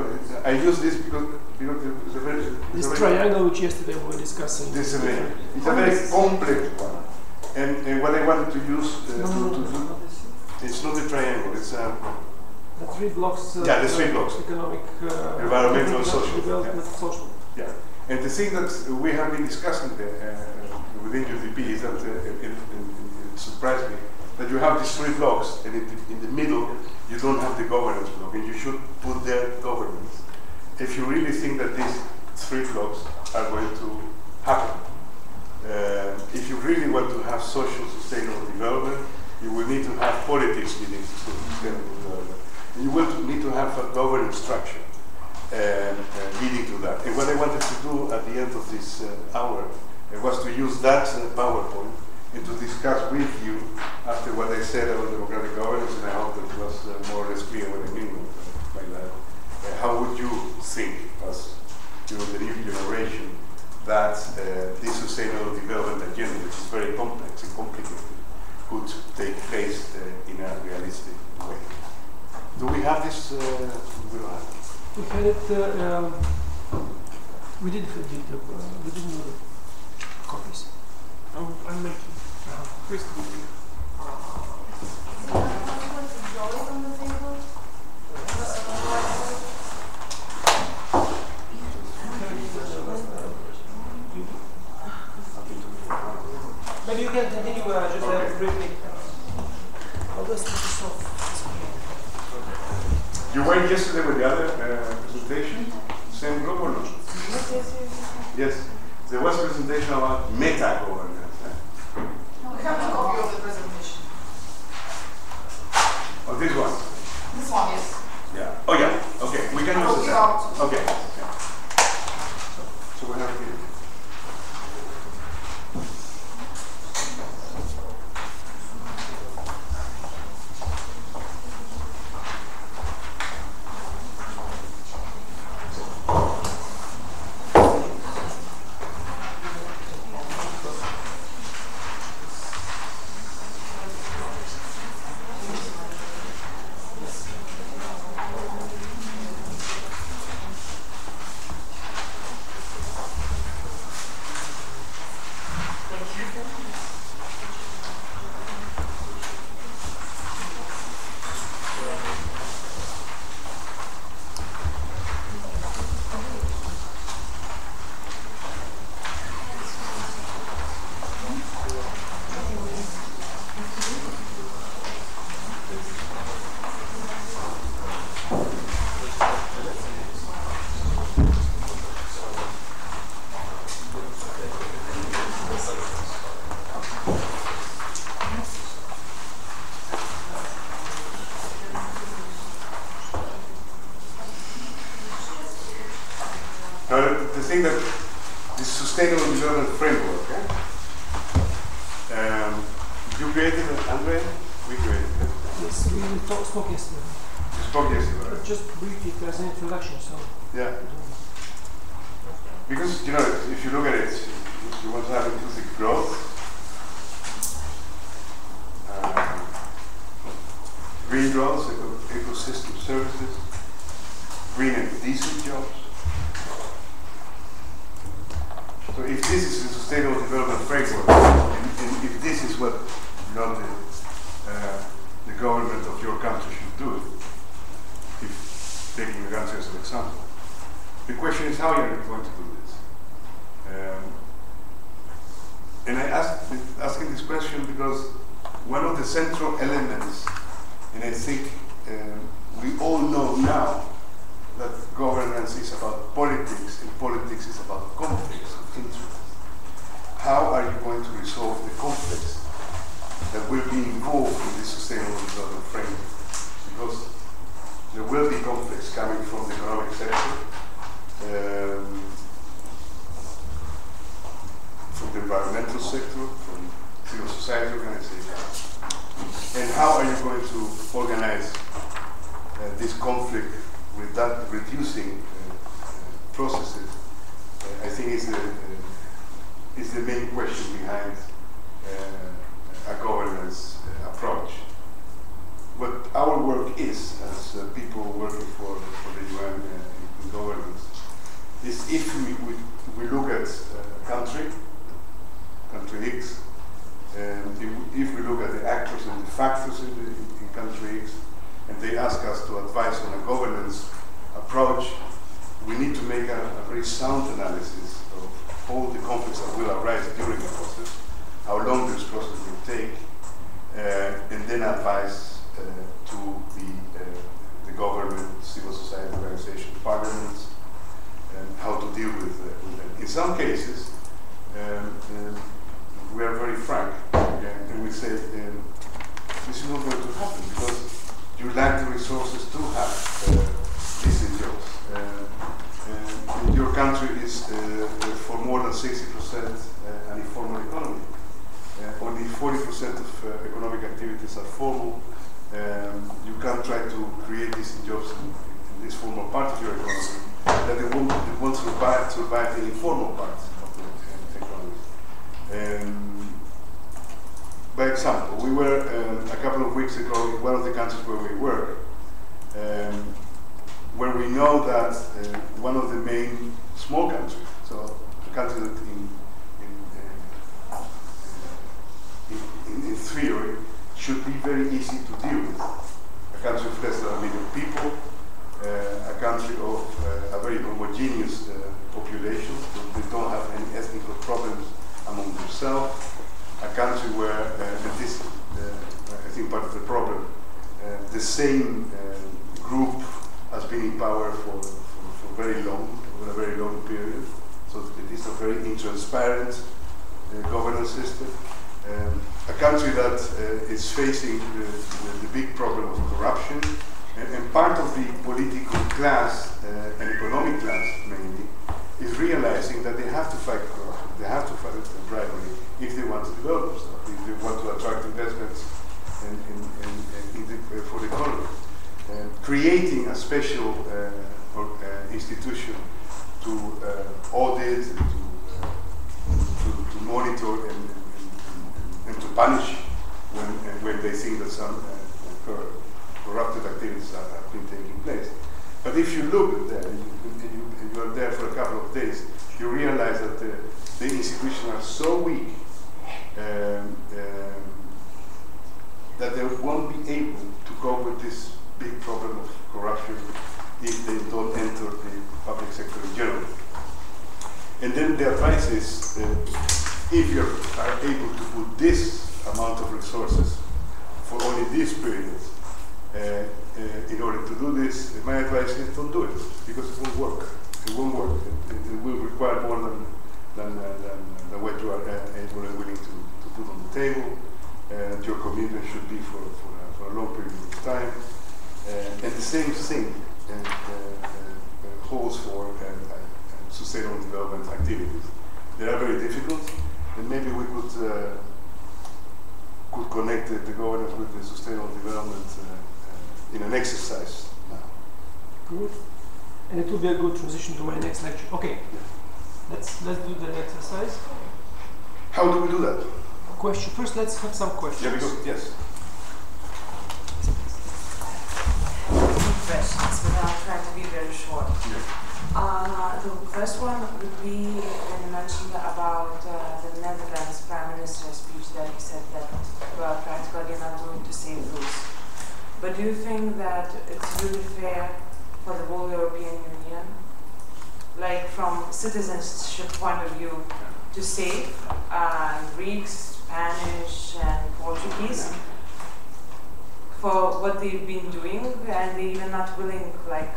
I use this because it's a very... This triangle which yesterday we were discussing. It's a very complex one. And what I wanted to use it's not a triangle, it's a... The three blocks. The three blocks. Economic, environmental, and social. Development, social. Yeah. And the thing that we have been discussing within UNDP is that it surprised me that you have these three blocks, and in the middle you don't have the governance block, and you should put there governance. If you really think that these three blocks are going to happen, if you really want to have social sustainable development, you will need to have politics leading to sustainable development. And you will need to have a governance structure leading to that. And what I wanted to do at the end of this hour was to use that PowerPoint and to discuss with you, after what I said about democratic governance, and I hope that it was more or less clear what I mean by that. How would you think, as the new generation, that this sustainable development agenda, which is very complex and complicated, could take place in a realistic way? Do we have this? We don't have it. We had it. We didn't have it. We didn't know the copies. I'm making. Please do. Maybe you can continue just briefly. I'll just take this off. You were yesterday with the other presentation. presentation? Same group or not? Yes. Yes. There was a presentation about meta-governance. We have a copy of the presentation. Oh, this one? This one, yes. Yeah. Oh, yeah. Okay. We can use it. Okay. Yeah. So we have here. The thing that this sustainable development framework, you created it, Andre? We created it. Yes, we spoke yesterday. You spoke yesterday, right? Just briefly as an introduction, so. Yeah. Because, you know, if you look at it, you want to have inclusive growth, green growth, ecosystem services, green and decent jobs. So if this is a sustainable development framework, and if this is what the government of your country should do, if taking the country as an example, the question is how are you going to do this? And I asking this question because one of the central elements, and I think we all know now that governance is about politics, and politics is about conflicts of interest. How are you going to resolve the conflicts that will be involved in this sustainable development framework? Because there will be conflicts coming from the economic sector, from the environmental sector, from civil society organizations. And how are you going to organize this conflict with that reducing processes? I think is the main question behind a governance approach. What our work is, as people working for the UN in governance, is if we look at country X, and if we look at the actors and the factors in country X, and they ask us to advise on a governance approach, we need to make a very sound analysis of all the conflicts that will arise during the process, how long this process will take, and then advise to the government, civil society organizations, parliaments, and how to deal with them. In some cases, we are very frank, and we say, this is not going to happen because you lack the resources to have decent jobs. And your country is, for more than 60%, an informal economy. Only 40% of economic activities are formal. You can't try to create decent jobs in this formal part of your economy, that they won't survive the informal part of the economy. By example, we were a couple of weeks ago in one of the countries where we work, where we know that one of the main small countries, so a country that in theory should be very easy to deal with. A country of less than 1 million people, a country of a very homogeneous population, they don't have any ethnic problems among themselves, a country where, and this I think part of the problem, the same group has been in power for very long, over a very long period. So it is a very intransparent governance system. A country that is facing the big problem of corruption, and part of the political class and economic class mainly is realizing that they have to fight corruption, they have to fight bribery if they want to develop stuff, if they want to attract investments for the economy. Creating a special institution to audit, to monitor and to punish when they think that some corrupted activities have been taking place. But if you look there, and you are there for a couple of days, you realize that the institutions are so weak that they won't be able to cope with this big problem of corruption if they don't enter the public sector in general. And then the advice is, if you are able to put this amount of resources for only this period, in order to do this, my advice is don't do it, because it won't work. It won't work. It will require more than what you are able and willing to put on the table. Your commitment should be for a long period of time. And the same thing holds for sustainable development activities. They are very difficult, and maybe we could connect the governance with the sustainable development in an exercise now. Good. And it will be a good transition to my next lecture. Okay. Let's do the exercise. How do we do that? Question. First, let's have some questions. Yeah, because yes. Questions, but I'll try to be very short. Yeah. The first one would be when you mentioned about the Netherlands Prime Minister's speech that he said that we are practically not going to save those. But do you think that it's really fair for the whole European Union, like from citizenship point of view, to save Greeks, Spanish, and Portuguese for what they've been doing, and they're even not willing, like,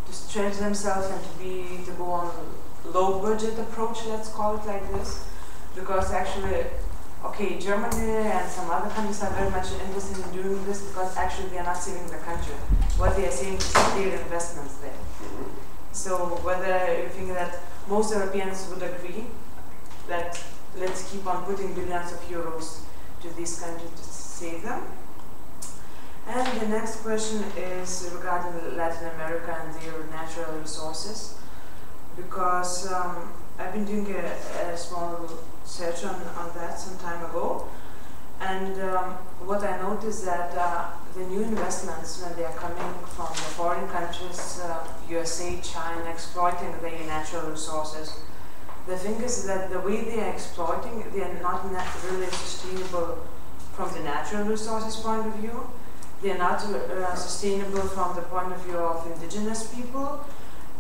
to stretch themselves and to go on low budget approach, let's call it like this, because actually, okay, Germany and some other countries are very much interested in doing this because actually they are not saving the country. What they are saying is their investments there. So whether you think that most Europeans would agree that let's keep on putting billions of euros to these countries to save them. And the next question is regarding Latin America and their natural resources, because I've been doing a small search on that some time ago, and what I noticed that the new investments, when they are coming from the foreign countries, USA, China, exploiting their natural resources, the thing is that the way they are exploiting, they are not really sustainable from the natural resources point of view. They are not sustainable from the point of view of indigenous people,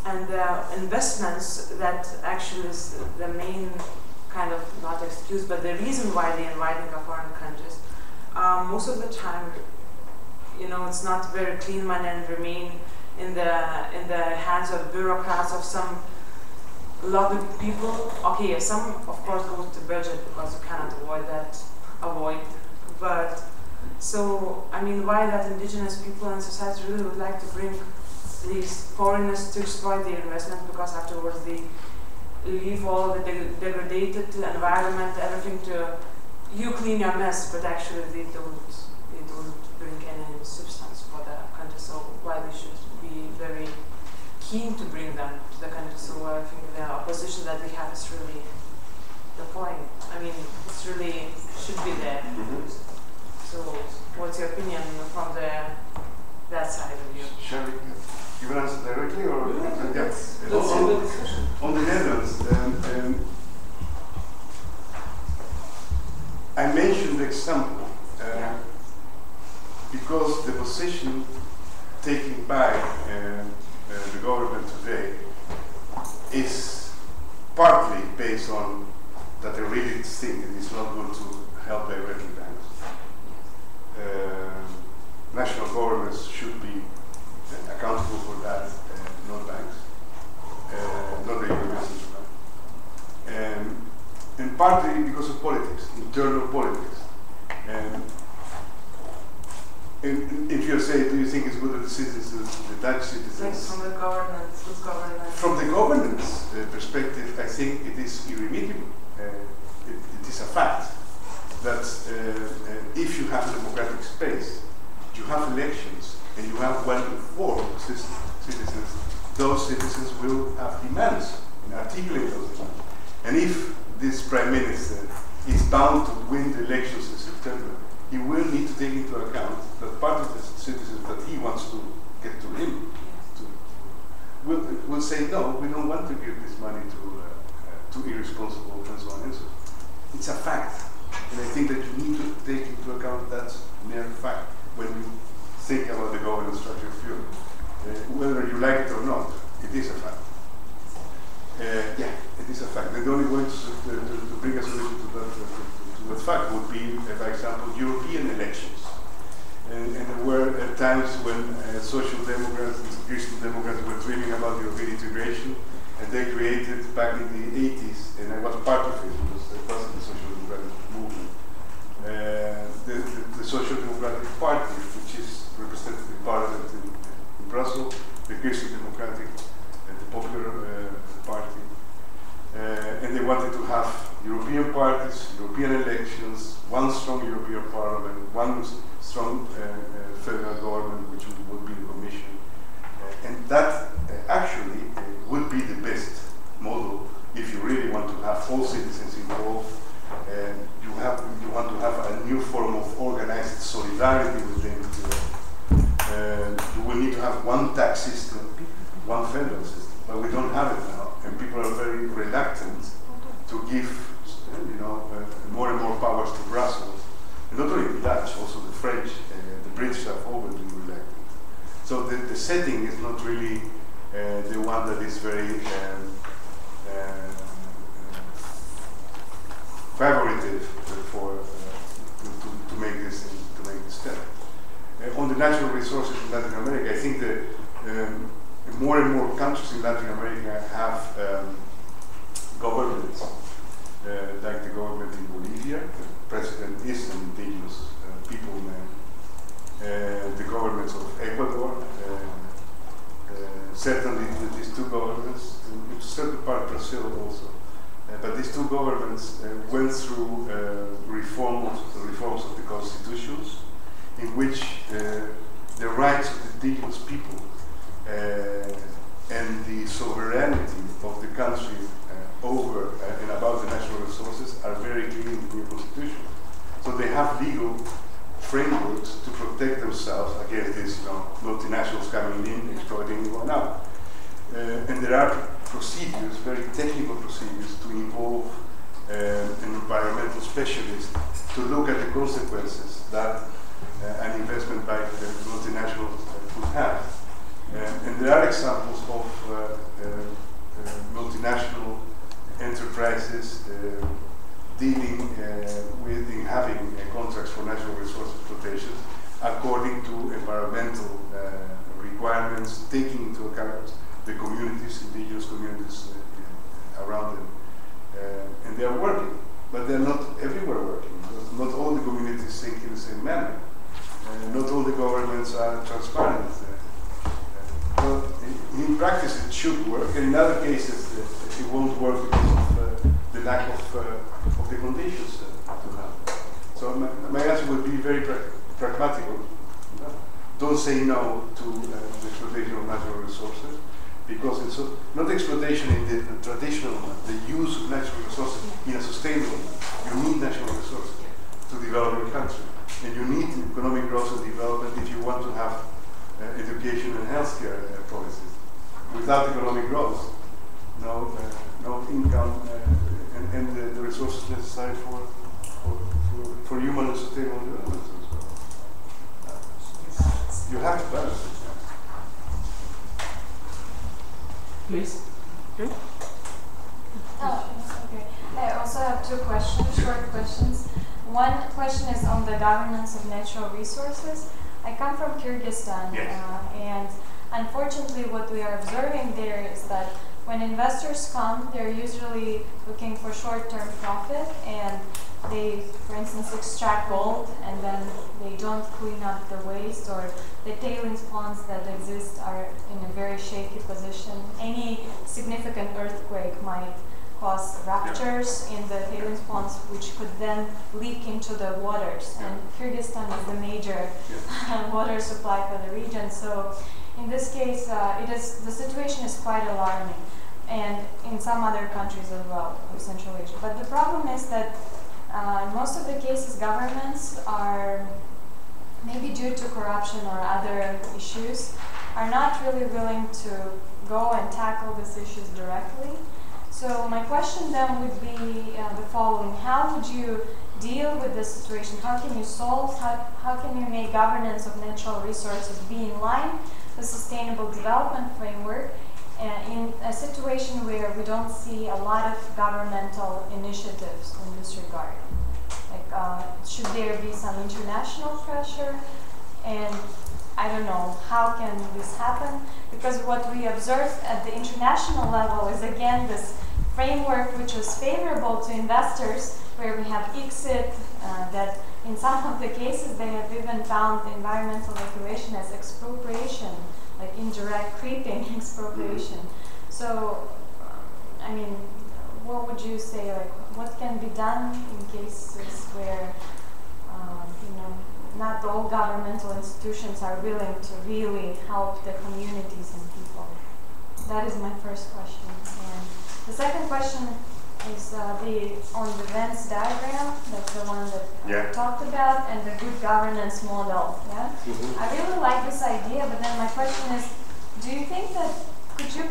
and the investments that actually is the main kind of, not excuse, but the reason why they're inviting our foreign countries. Most of the time, you know, it's not very clean money and remain in the hands of bureaucrats of some lobbied people. Okay, some of course go to budget because you cannot avoid, but so I mean, why that indigenous people and society really would like to bring these foreigners to exploit their investment, because afterwards they leave all the degraded environment, everything to you clean your mess, but actually they don't bring any substance for the country. So why we should be very keen to bring them to the country. So I think the opposition that we have is really the point. I mean, it's really should be there. So what's your opinion from that side of you? Shall we? You will answer directly, or Let's on the Netherlands? I mentioned the example because the position taken by the government today is partly based on that they really think it is not going to help directly banks. National governments should be accountable for that, not banks. not the European Central Bank. And partly because of politics, internal politics. And if you say, do you think it's good that the citizens, the Dutch citizens... Like from the governance, good governance. From the governance perspective, I think it is irremediable. It is a fact that if you have a democratic space, you have elections, and you have well-informed citizens, those citizens will have demands and articulate those demands. And if this Prime Minister is bound to win the elections in September, he will need to take into account that part of the citizens that he wants to get to him will say, no, we don't want to give this money to irresponsible and so on and so on. It's a fact. And I think that you need to take into account that mere fact when you think about the governance structure of Europe. Whether you like it or not, it is a fact. Yeah, it is a fact. The only way to bring a solution to that fact would be, for example, European elections. And there were times when social democrats and Christian democrats were dreaming about European integration, and they created back in the 80s, and I was part of it because I was in the social democratic movement, the Social Democratic Party, which is represented in Parliament in Brussels, the Christian Democratic, the Popular Party. And they wanted to have European parties, European elections, one strong European Parliament, one strong federal government, which would be the Commission. And that actually would be the best model if you really want to have all citizens involved. You want to have a new form of organized solidarity with them. You will need to have one tax system, one federal system, but we don't have it now, and people are very reluctant to give, more and more powers to Brussels. And not only the Dutch, also the French, the British have always been reluctant. So the setting is not really the one that is very favorative to make this step. On the natural resources in Latin America, I think that more and more countries in Latin America have governments, like the government in Bolivia. The president is an indigenous people man. The governments of Ecuador, certainly these two governments, in a certain part Brazil also. But these two governments went through reforms of the constitutions, in which the rights of the indigenous people and the sovereignty of the country over and about the natural resources are very clear in the new constitution. So they have legal frameworks to protect themselves against these multinationals coming in, exploiting everyone out. And there are procedures, very technical procedures, to involve an environmental specialist to look at the consequences that an investment by the multinationals could have. And there are examples of multinational enterprises dealing with having contracts for natural resource exploitation according to environmental requirements, taking into account the communities, indigenous communities around them. And they are working, but they're not everywhere working. Not all the communities think in the same manner. Not all the governments are transparent. But in practice it should work, and in other cases it won't work because of the lack of the conditions to have. So my answer would be very pragmatic. Don't say no to the exploitation of natural resources, because it's not exploitation in the traditional manner, the use of natural resources in a sustainable manner. You need natural resources to develop your country, and you need economic growth and development if you want to have education and healthcare policies. Without economic growth, no income and the resources necessary for human and sustainable development. You have to balance it. Please. Oh, okay. I also have two questions, short questions. One question is on the governance of natural resources. I come from Kyrgyzstan, yes. And unfortunately what we are observing there is that when investors come, they're usually looking for short-term profit, and they, for instance, extract gold and then they don't clean up the waste, or the tailings ponds that exist are in a very shaky position. Any significant earthquake might cause ruptures in the tailings ponds, which could then leak into the waters. And Kyrgyzstan is the major water supply for the region. So in this case, the situation is quite alarming, and in some other countries as well of Central Asia. But the problem is that in most of the cases, governments are, maybe due to corruption or other issues, are not really willing to go and tackle these issues directly. So my question then would be the following: how would you deal with this situation? How can you solve, how can you make governance of natural resources be in line with sustainable development framework in a situation where we don't see a lot of governmental initiatives in this regard? Like, should there be some international pressure? And I don't know, how can this happen? Because what we observe at the international level is, again, this framework which is favorable to investors, where we have ICSID, that in some of the cases they have even found environmental regulation as expropriation, like indirect creeping expropriation. So, I mean, what would you say, like, what can be done in cases where, you know, not all governmental institutions are willing to really help the communities and people? That is my first question. And the second question is on the Venn diagram. That's the one that I talked about, and the good governance model. Yeah, I really like this idea. But then my question is, do you think that could you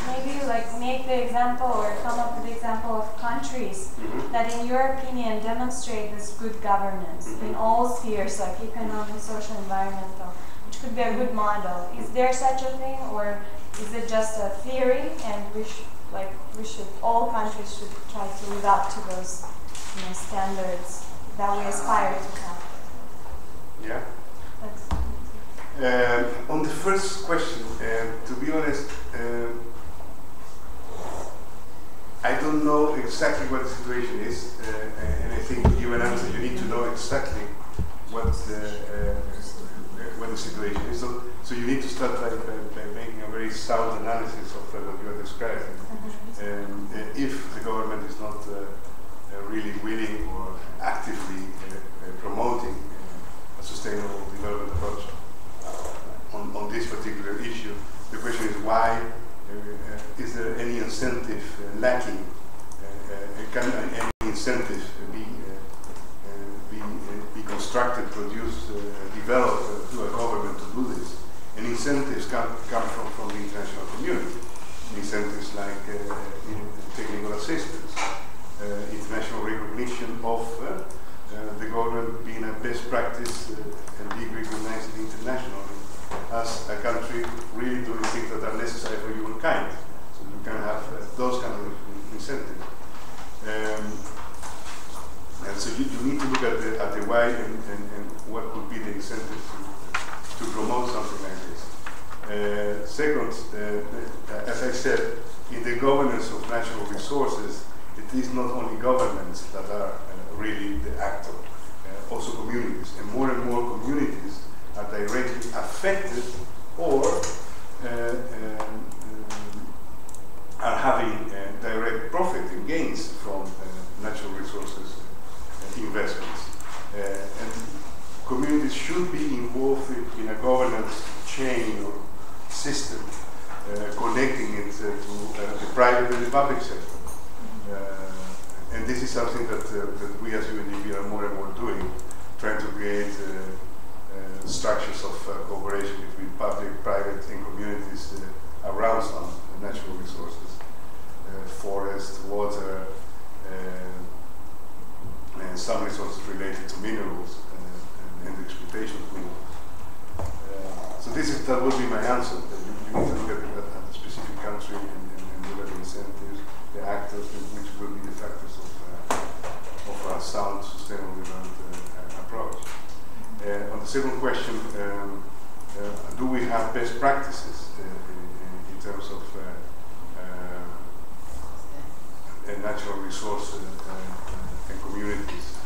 maybe like make the example or come up with the example of countries that, in your opinion, demonstrate this good governance in all spheres, like economic, social, environmental, which could be a good model? Is there such a thing, or is it just a theory, and all countries should try to live up to those, you know, standards that we aspire to have? Yeah. On the first question, to be honest, I don't know exactly what the situation is, and I think to give an answer, you need to know exactly what the situation is. So you need to start by making a very sound analysis of what you are describing. If the government is not really willing or actively promoting a sustainable development approach on this particular issue, the question is why. Is there any incentive lacking? Can any incentive be constructed, produced, developed to a government to do this? And incentives come from the international community. Incentives like technical assistance, international recognition of the government being a best practice and being recognized internationally as a country really doing things that are necessary for humankind. So you can have those kind of incentives. And so you need to look at the why and what would be the incentive to promote something like this. Second, as I said, in the governance of natural resources, it is not only governments that are really the actor, also communities. And more communities are directly affected or are having direct profit and gains from natural resources investments. And communities should be involved in a governance chain or system connecting it to the private and the public sector. And this is something that we as UNDP are more and more doing, trying to create structures of cooperation between public, private, and communities around some natural resources, forest, water, and some resources related to minerals and the exploitation of minerals. So that would be my answer. That you need to look at the specific country and look at the incentives, the actors, which will be the factors of a sound, sustainable development approach. On the second question, do we have best practices in terms of natural resources and communities.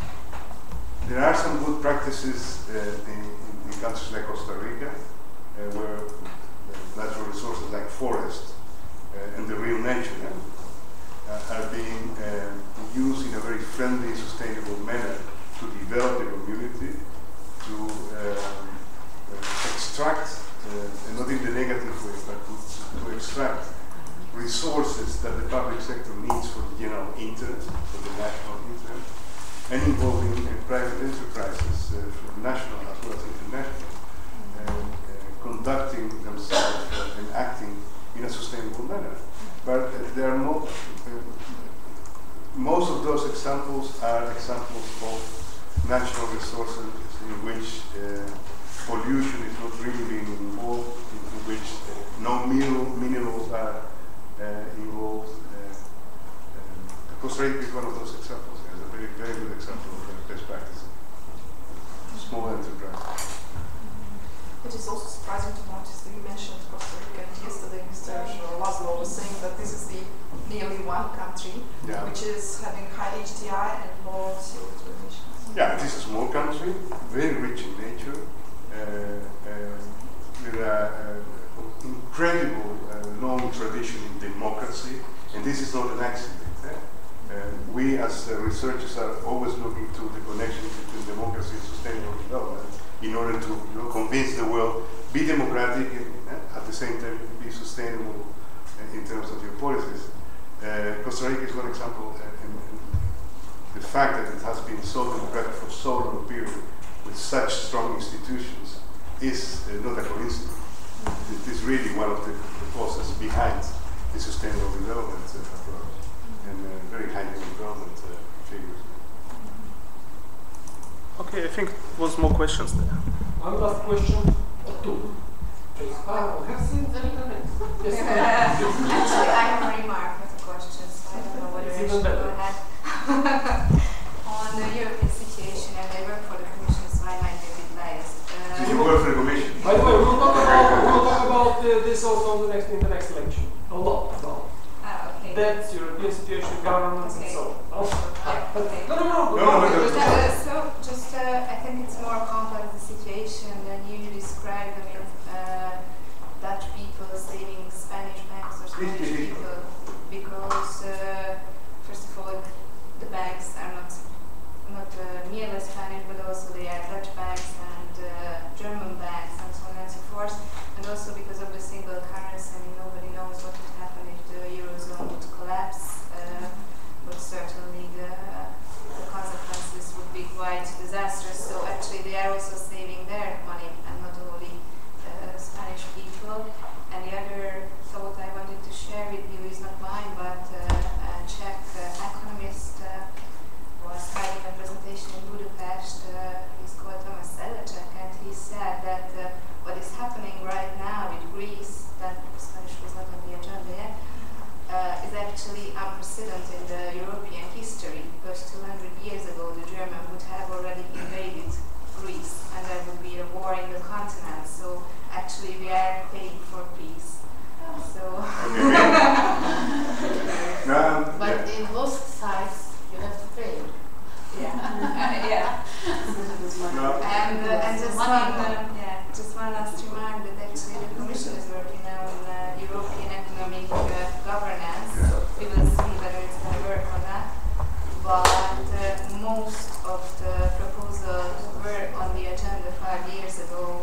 There are some good practices in countries like Costa Rica, where natural resources like forest and the real nature are being used in a very friendly, sustainable manner to develop the community, to extract, and not in the negative way, but to extract resources that the public sector needs for the general interest, for the national interest, and involving private enterprises, national as well as international, conducting themselves and acting in a sustainable manner. But there are not, most of those examples are examples of natural resources in which pollution is not really being involved, in which no minerals are involved. Costa Rica is one of those examples. It's a very, very good example of best practice. Small enterprise. It is also surprising to notice that you mentioned Costa Rica, and yesterday Mr. Laszlo was saying that this is the nearly one country which is having high HDI and low CO2 emissions. Yeah, it is a small country, very rich in nature, with an incredible long tradition in democracy, and this is not an accident. We as researchers are always looking to the connection between democracy and sustainable development in order to convince the world, be democratic and at the same time be sustainable in terms of your policies. Costa Rica is one example, and the fact that it has been so democratic for so long a period with such strong institutions is not a coincidence. It is really one of the forces behind the sustainable development approach and very high development figures. Okay, I think there was more questions there. One last question or two. Have seen the internet. Actually, I have a remark, not a question, so I don't know whether I should go ahead. On the European situation, and I work for the Commission, so I might be a bit biased. Did you work for the Commission? By the way, we'll talk about this also in the next lecture. A lot about. Okay. That's European situation, governments, and so on. Okay. No. So, just I think it's more complex the situation than you described. I mean, Dutch people saving Spanish banks or Spanish people, because first of all, the banks are not merely Spanish, but also they are Dutch banks and German banks and so on and so forth, and also because of the single currency. I mean, nobody knows what would happen if the Eurozone would collapse, but certainly the consequences would be quite disastrous. So actually they are also saving their money and not only Spanish people. And the other thought I wanted to share with you is not mine, but a Czech economist was giving a presentation in Budapest. He's called Thomas Sedlacek, and he said that what is happening right now with Greece, that Spanish was not on the agenda yet, is actually unprecedented in the European history, because 200 years ago the German would have already invaded Greece and there would be a war in the continent. So actually we are paying for peace. So but in both sides you have to pay. Yeah. And just one last remark that actually the Commission is working now on European economic governance. We will see whether it's going to work or not. But most of the proposals were on the agenda 5 years ago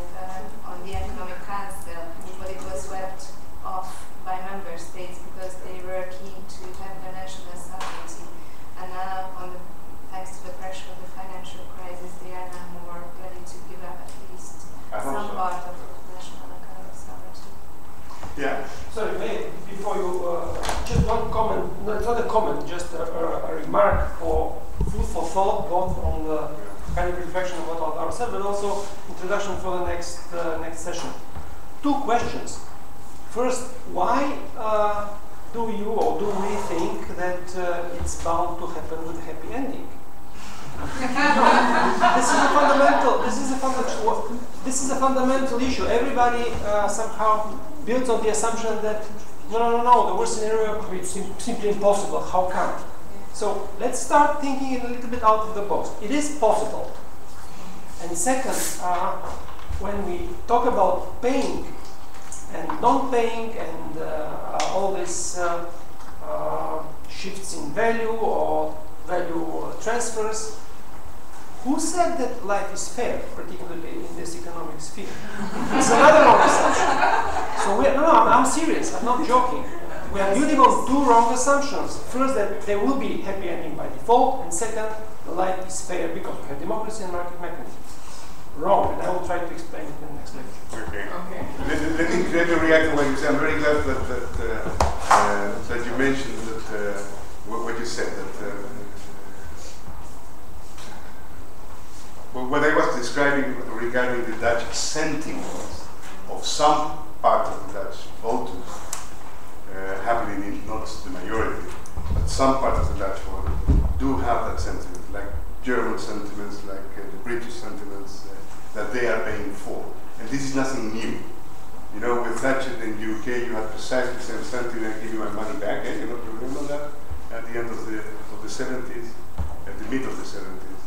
on the Economic Council, but it was swept off by member states because they were keen to have the national sovereignty. And now, thanks to the pressure of the financial crisis, they are now more ready to give up at least some part of national economic sovereignty. Yeah. Sorry, before you, just one comment, not a comment, just a remark for food for thought, both on the kind of reflection of what Alvaro said, but also introduction for the next session. Two questions. First, why do you or do we think that it's bound to happen with a happy ending? This is a fundamental issue. Everybody somehow builds on the assumption that No, the worst scenario is simply impossible. How come? So let's start thinking a little bit out of the box. It is possible. And second, when we talk about paying and non-paying and all these shifts in value or value transfers, who said that life is fair, particularly in this economic sphere? It's another wrong assumption. So I'm serious, I'm not joking. We are building on two wrong assumptions. First, that there will be happy ending by default, and second, the life is fair because we have democracy and market mechanisms. Wrong, and I will try to explain it in the next lecture. Okay. Let me react to what you said. I'm very glad that you mentioned that what you said. That what I was describing regarding the Dutch sentiments of some part of the Dutch voters, happily not the majority, but some part of the Dutch voters do have that sentiment, like German sentiments, like the British sentiments, that they are paying for. And this is nothing new. You know, with Thatcher in the UK, you had precisely the same sentiment, give you my money back, you know, remember that? At the end of the 70s, at the mid of the 70s.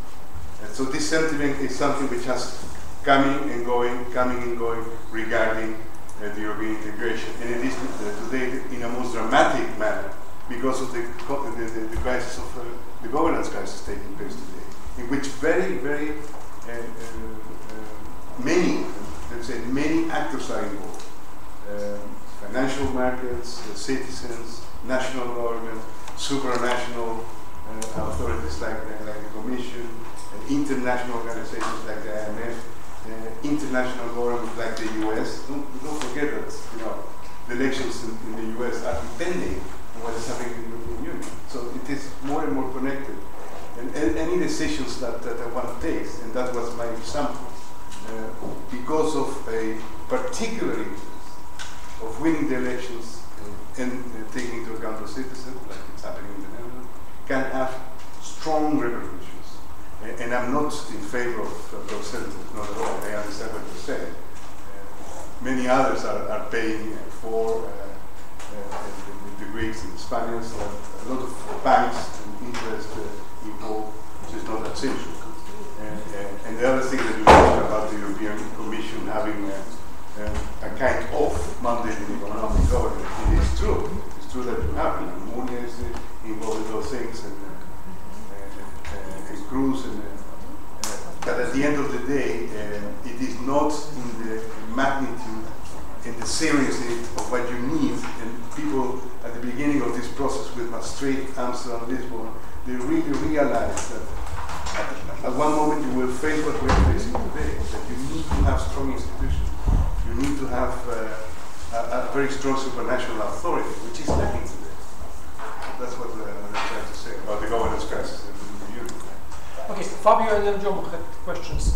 And so this sentiment is something which has coming and going regarding the European integration. And it is today in a most dramatic manner because of the crisis of the governance crisis taking place today, in which very many actors are involved. Financial markets, citizens, national government, supranational authorities like the Commission, international organizations like the IMF, international governments like the US. Don't forget that the elections in the US are depending on what is happening in the European Union. So it is more and more connected. And any decisions that one takes, and that was my example, because of a particular interest of winning the elections and taking into account the citizens, like it's happening in the Netherlands, can have strong repercussions. And I'm not in favor of those sentences, not at all. I understand what you're saying. Many others are paying for the Greeks and the Spaniards, a lot of banks and interest involved, which is not that simple. And the other thing that you mentioned about the European Commission having a kind of mandate in economic governance, it is true. It's true that you have, and Almunia is involved in those things, and Cruz, but at the end of the day, it is not in the magnitude and the seriousness of what you need. And people at the beginning of this process with Maastricht, Amsterdam, Lisbon, they really realize that at one moment you will face what we are facing today, that you need to have strong institutions. You need to have a very strong supranational authority, which is lacking today. That's what I'm trying to say about the governance crisis in the Union. Okay, Fabio and then John had questions.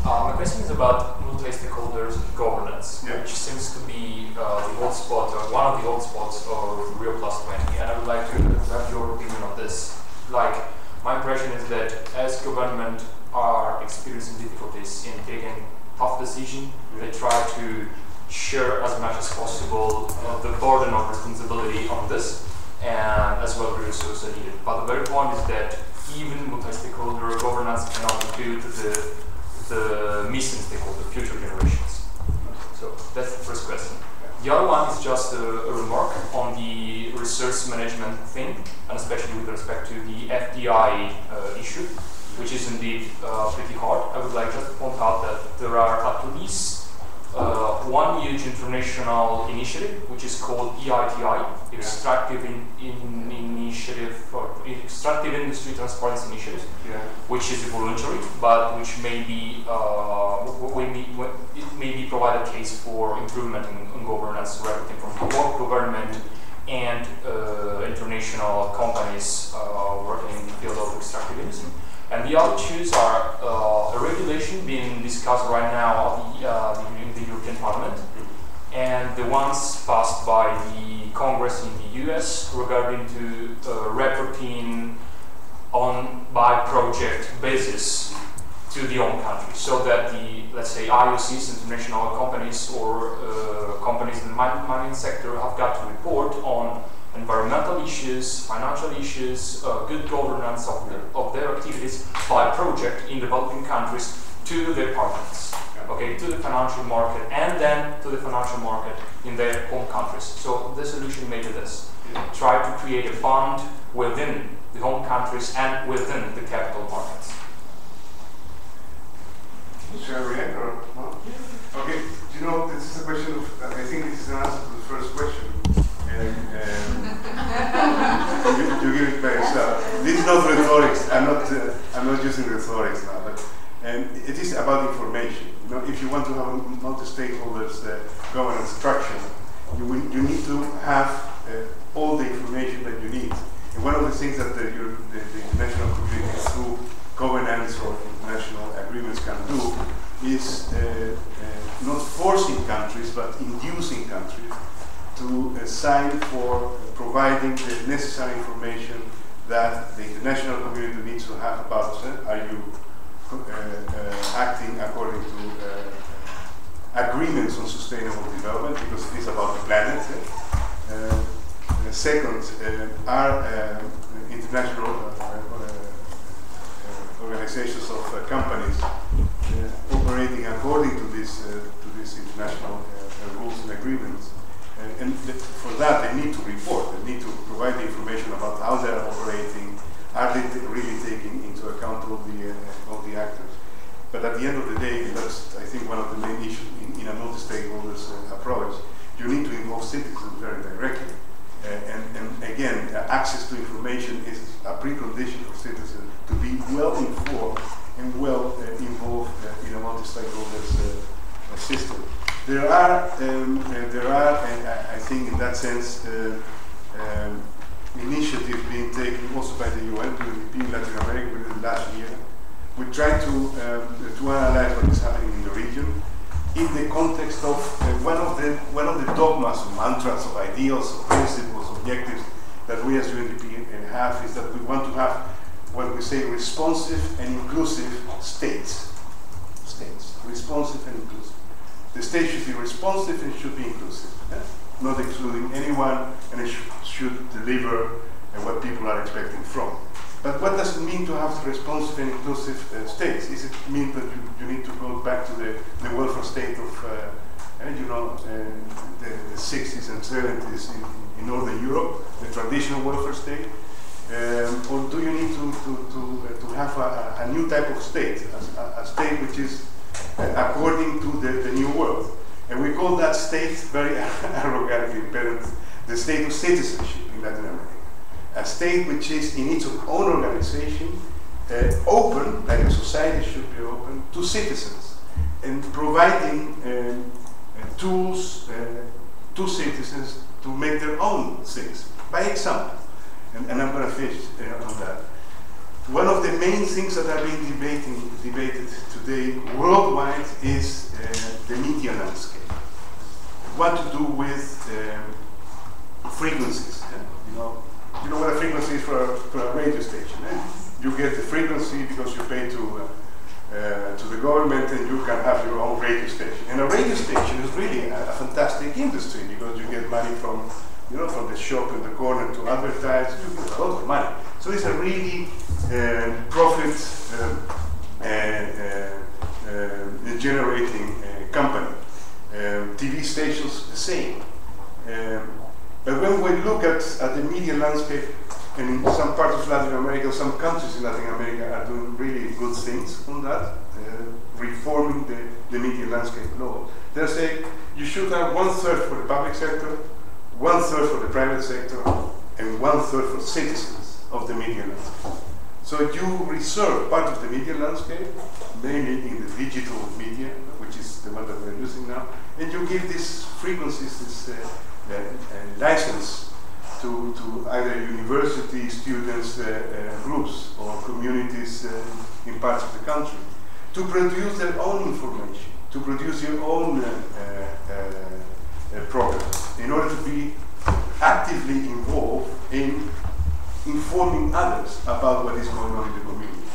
My question is about multi-stakeholders governance, which seems to be the hot spot, or one of the hot spots of Rio Plus 20. And I would like to have your opinion on this. Like, my impression is that as government are experiencing difficulties in taking tough decisions, they try to share as much as possible the burden of responsibility on this, and as well the resources are needed. But the very point is that even multi-stakeholder governance cannot include the missing stakeholder, future generations. So that's the first question. The other one is just a remark on the resource management thing, and especially with respect to the FDI issue, which is indeed pretty hard. I would like just to point out that there are at least one huge international initiative, which is called EITI, Extractive Initiative, or Extractive Industry Transparency Initiative, which is voluntary, but which may be it may be provide a case for improvement in governance, everything from both government and international companies working in the field of extractive industry. And the other two are a regulation being discussed right now in the European Parliament, and the ones passed by the Congress in the US regarding to reporting on by project basis to the own country, so that the, let's say, IOCs, international companies, or companies in the mining sector have got to report on environmental issues, financial issues, good governance of their activities by project in developing countries to their partners, okay, to the financial market, and then to the financial market in their home countries. So the solution may be this: try to create a bond within the home countries and within the capital markets. Shall we end or no? Okay, you know, this is a question of, I think this is an answer to the first question. You give it by yourself. This is not rhetorics. I'm not using rhetorics now, but it is about information. You know, if you want to have a multi-stakeholders governance structure, you need to have all the information that you need. And one of the things that the international community through governance or international agreements can do is not forcing countries, but inducing countries to sign for providing the necessary information that the international community needs to have about are you acting according to agreements on sustainable development, because it is about the planet. Second, are international organizations of companies operating according to this international rules and agreements. And for that, they need to report. They need to provide the information about how they are operating. Are they really taking into account all the actors? But at the end of the day, and that's, I think, one of the main issues in a multi-stakeholders approach, you need to involve citizens very directly. And again, access to information is a precondition for citizens to be well informed and well involved in a multi-stakeholders system. There are, I think, in that sense, initiatives being taken also by the UN in Latin America within the last year. We try to analyze what is happening in the region in the context of one of the dogmas, or mantras, or ideals, or principles, objectives that we as UNDP have is that we want to have what we say responsive and inclusive states. Responsive and inclusive. The state should be responsive and should be inclusive, not excluding anyone, and it should deliver what people are expecting from. But what does it mean to have responsive and inclusive states? Does it mean that you need to go back to the welfare state of the 60s and 70s in Northern Europe, the traditional welfare state? Or do you need to have a new type of state, a state which is according to the new world? And we call that state, very arrogantly, the state of citizenship in Latin America. A state which is in its own organization, open, like a society should be open, to citizens, and providing tools to citizens to make their own things, by example. And I'm going to finish on that. One of the main things that are being debated today worldwide is the media landscape. What to do with frequencies. You know what a frequency is for a radio station. You get the frequency because you pay to the government, and you can have your own radio station. And a radio station is really a fantastic industry because you get money from the shop in the corner to advertise. You get a lot of money. So it's a really profit generating company. TV stations the same. But when we look at the media landscape, and in some parts of Latin America, some countries in Latin America are doing really good things on that, reforming the media landscape law. They're saying you should have 1/3 for the public sector, 1/3 for the private sector, and 1/3 for citizens of the media landscape. So you reserve part of the media landscape, mainly in the digital media, which is the one that we're using now, and you give these frequencies, this license to either university students groups or communities in parts of the country to produce their own information, to produce your own programs, in order to be actively involved in informing others about what is going on in the community.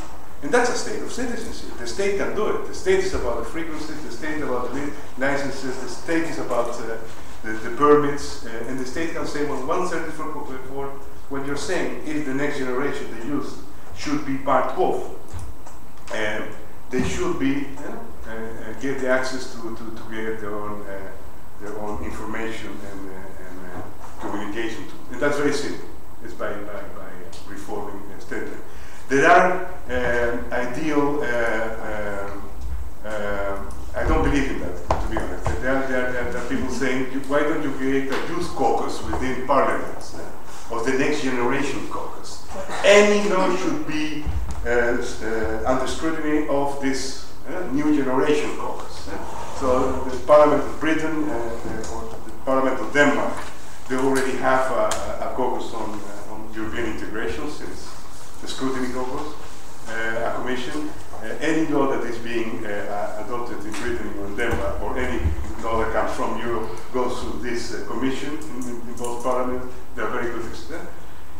And that's a state of citizenship. The state can do it. The state is about the frequencies, the state about the licenses, the state is about the permits, and the state can say, well, 134, what you're saying is the next generation, the youth, should be part of. They should be get the access to get their own information and communication to. And that's very simple. It's by reforming state. There are ideal. I don't believe in that, to be honest. There are people saying, why don't you create a youth caucus within parliaments, or the next generation caucus? Any law should be under scrutiny of this new generation caucus. So the Parliament of Britain or the Parliament of Denmark, they already have a caucus on European integration since the scrutiny caucus, a commission. Any law that is being adopted in Britain or in Denmark, or any law that comes from Europe, goes through this commission in both parliaments. They are very good extent.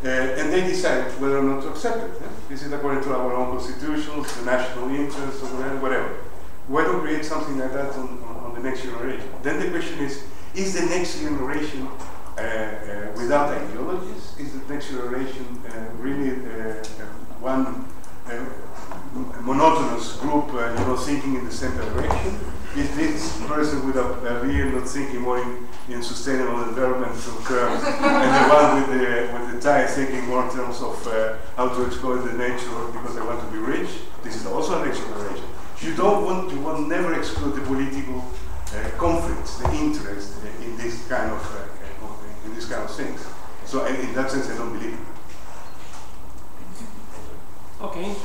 And they decide whether or not to accept it. Is it according to our own constitutions, the national interests, or whatever? Why don't we create something like that on the next generation? Then the question is the next generation without ideologies? Is the next generation really one monotonous group, thinking in the same direction? Is this person with a beard not thinking more in sustainable developmental terms, and the one with the tie thinking more in terms of how to exploit the nature because they want to be rich? This is also a next generation. You will never exclude the political conflicts, the interest in this kind of things. So in that sense, I don't believe it. Okay.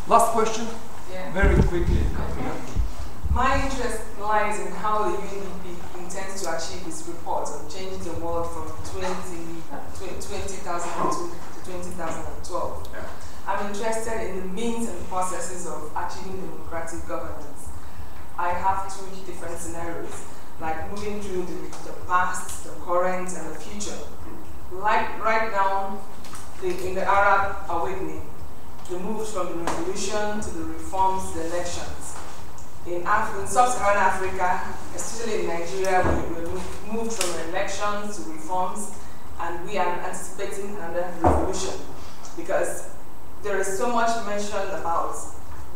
Last question. Yeah. Very quickly. My interest lies in how the UNDP intends to achieve its report on changing the world from 20,002 to 2012. Yeah. I'm interested in the means and processes of achieving democratic governance. I have two different scenarios, like moving through the past, the current, and the future. Like right now, in the Arab awakening, the move from the revolution to the reforms, the elections. In sub-Saharan Africa, especially in Nigeria, we moved from elections to reforms, and we are anticipating another revolution because there is so much mentioned about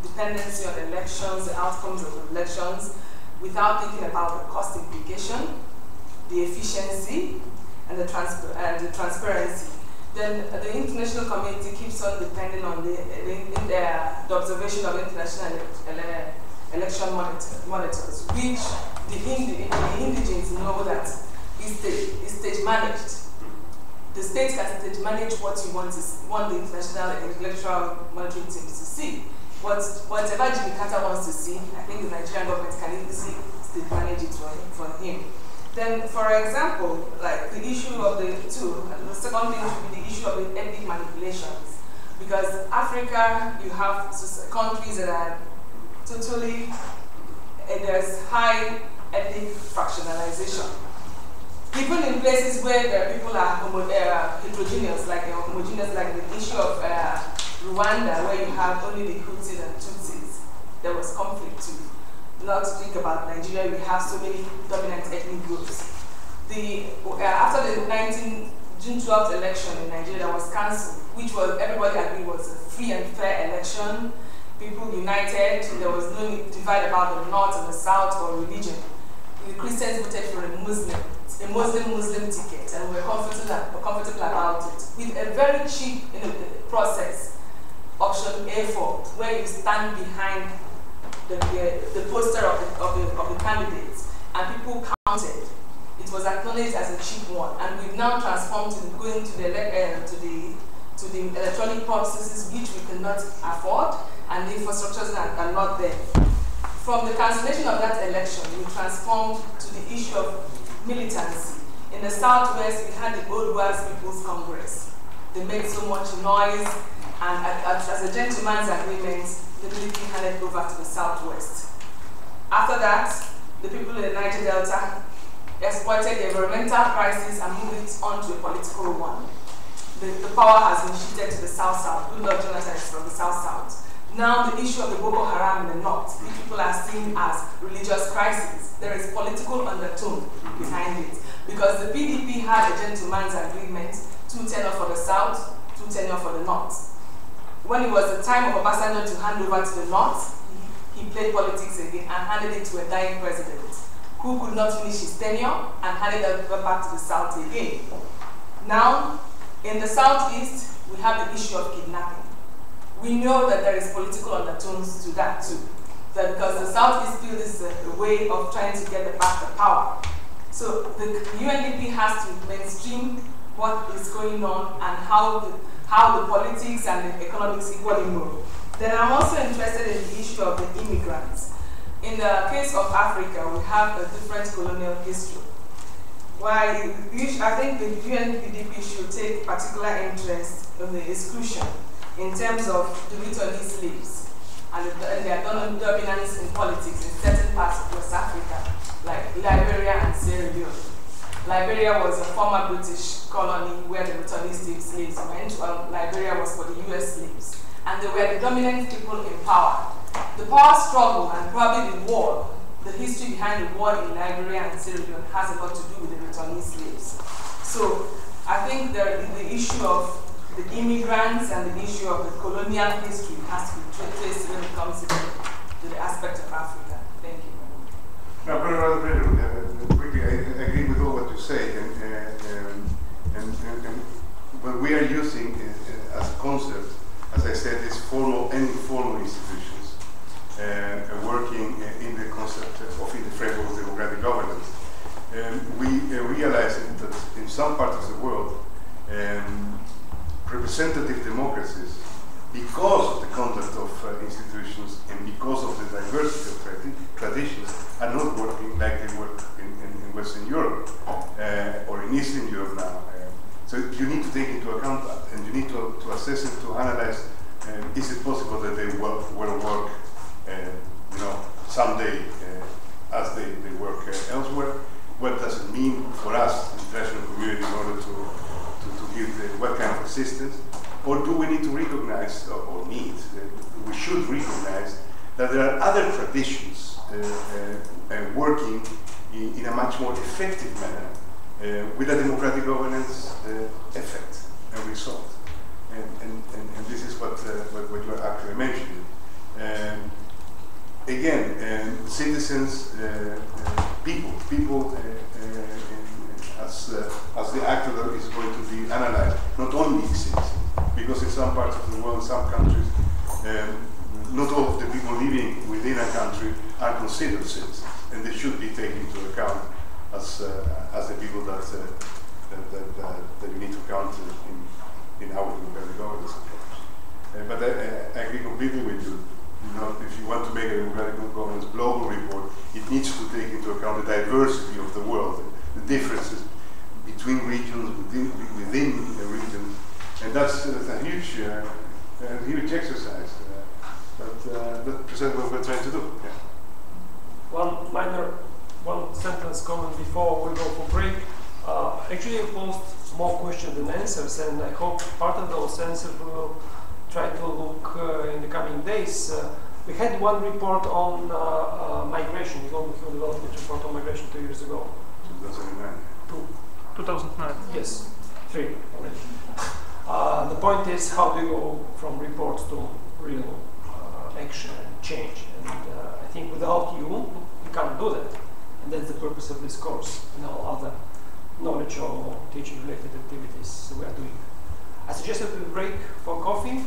dependency on elections, the outcomes of elections, without thinking about the cost implication, the efficiency, and the transparency. Then the international community keeps on depending on the observation of international election monitors, which the indigenes know that is stage managed. The state can stage manage what you want the international electoral monitoring teams to see. Whatever Jimmy Carter wants to see, I think the Nigerian government can easily stage manage it for him. Then, for example, like the issue of the second thing should be the issue of the ethnic manipulations. Because Africa, you have countries that are totally, there's high ethnic fractionalization. Even in places where the people are heterogeneous, like the issue of Rwanda, where you have only the Hutus and Tutsis, there was conflict too. Not to think about Nigeria, we have so many dominant ethnic groups. After the June 12th election in Nigeria that was cancelled, which was everybody agreed was a free and fair election, people united, there was no divide about the north and the south or religion. The Christians voted for a Muslim ticket, and we were comfortable about it. With a very cheap process, option A4, where you stand behind the poster of the candidates, and people counted. It was acknowledged as a cheap one, and we've now transformed to going to the electronic processes which we cannot afford, and the infrastructures are not there. From the cancellation of that election, we transformed to the issue of militancy. In the Southwest, we had the Old World's People's Congress. They made so much noise, and as a gentleman's agreement, the military handed over to the Southwest. After that, the people in the Niger Delta exploited the environmental crisis and moved it on to a political one. The power has been shifted to the South-South. Goodluck Jonathan is from the South-South. Now the issue of the Boko Haram in the north, which people are seeing as religious crisis, there is political undertone behind it. Because the PDP had a gentleman's agreement, 2 tenure for the south, 2 tenure for the north. When it was the time of Obasanjo to hand over to the north, he played politics again and handed it to a dying president who could not finish his tenure and handed it back to the south again. Now, in the southeast, we have the issue of kidnapping. We know that there is political undertones to that too. That because the southeast feels this is a way of trying to get back the power. So the UNDP has to mainstream what is going on and how the politics and the economics equally move. Then I'm also interested in the issue of the immigrants. In the case of Africa, we have a different colonial history. Why I think the UNDP should take particular interest in the exclusion in terms of the returnee slaves and their dominance in politics in certain parts of West Africa, like Liberia and Sierra Leone. Liberia was a former British colony where the returnee slaves went, while Liberia was for the US slaves. And they were the dominant people in power. The power struggle and probably the war, the history behind the war in Liberia and Sierra Leone has a lot to do with the returnee slaves. So I think the issue of the immigrants and the issue of the colonial history has to be traced when it comes to the aspect of Africa. Thank you. No, very quickly, I agree with all what you say, and what we are using as a concept, as I said, is formal and informal institutions working in the concept of in the framework of democratic governance. We realize that in some parts of the world, representative democracies, because of the content of institutions and because of the diversity of traditions, are not working like they work in Western Europe or in Eastern Europe now. So you need to take into account that, and you need to assess and to analyze, is it possible that they will work someday as they work elsewhere? What does it mean for us, the international community, in order to give what kind of assistance? Or do we need to recognize, we should recognize that there are other traditions working in a much more effective manner with a democratic governance effect and result. And this is what you are actually mentioning. Again, citizens, people as the actor that is going to be analyzed, not only citizens, because in some parts of the world, some countries, not all of the people living within a country are considered citizens, and they should be taken into account as the people that you need to count in our democratic governance approach. But I agree completely with you. If you want to make a democratic governance global report, it needs to take into account the diversity of the world, the differences between regions, within a region, and that's a huge exercise. But that presents what we're trying to do. Yeah. One sentence comment before we go for break. Actually, you posed more questions than answers, and I hope part of those answers we will try to look in the coming days. We had one report on migration. We only had a development report on migration 2 years ago. 2009. 2009. Yes, 3 already. The point is, how do you go from reports to real action and change? And I think without you can't do that. And that's the purpose of this course and all other knowledge or teaching related activities we are doing. I suggested we break for coffee.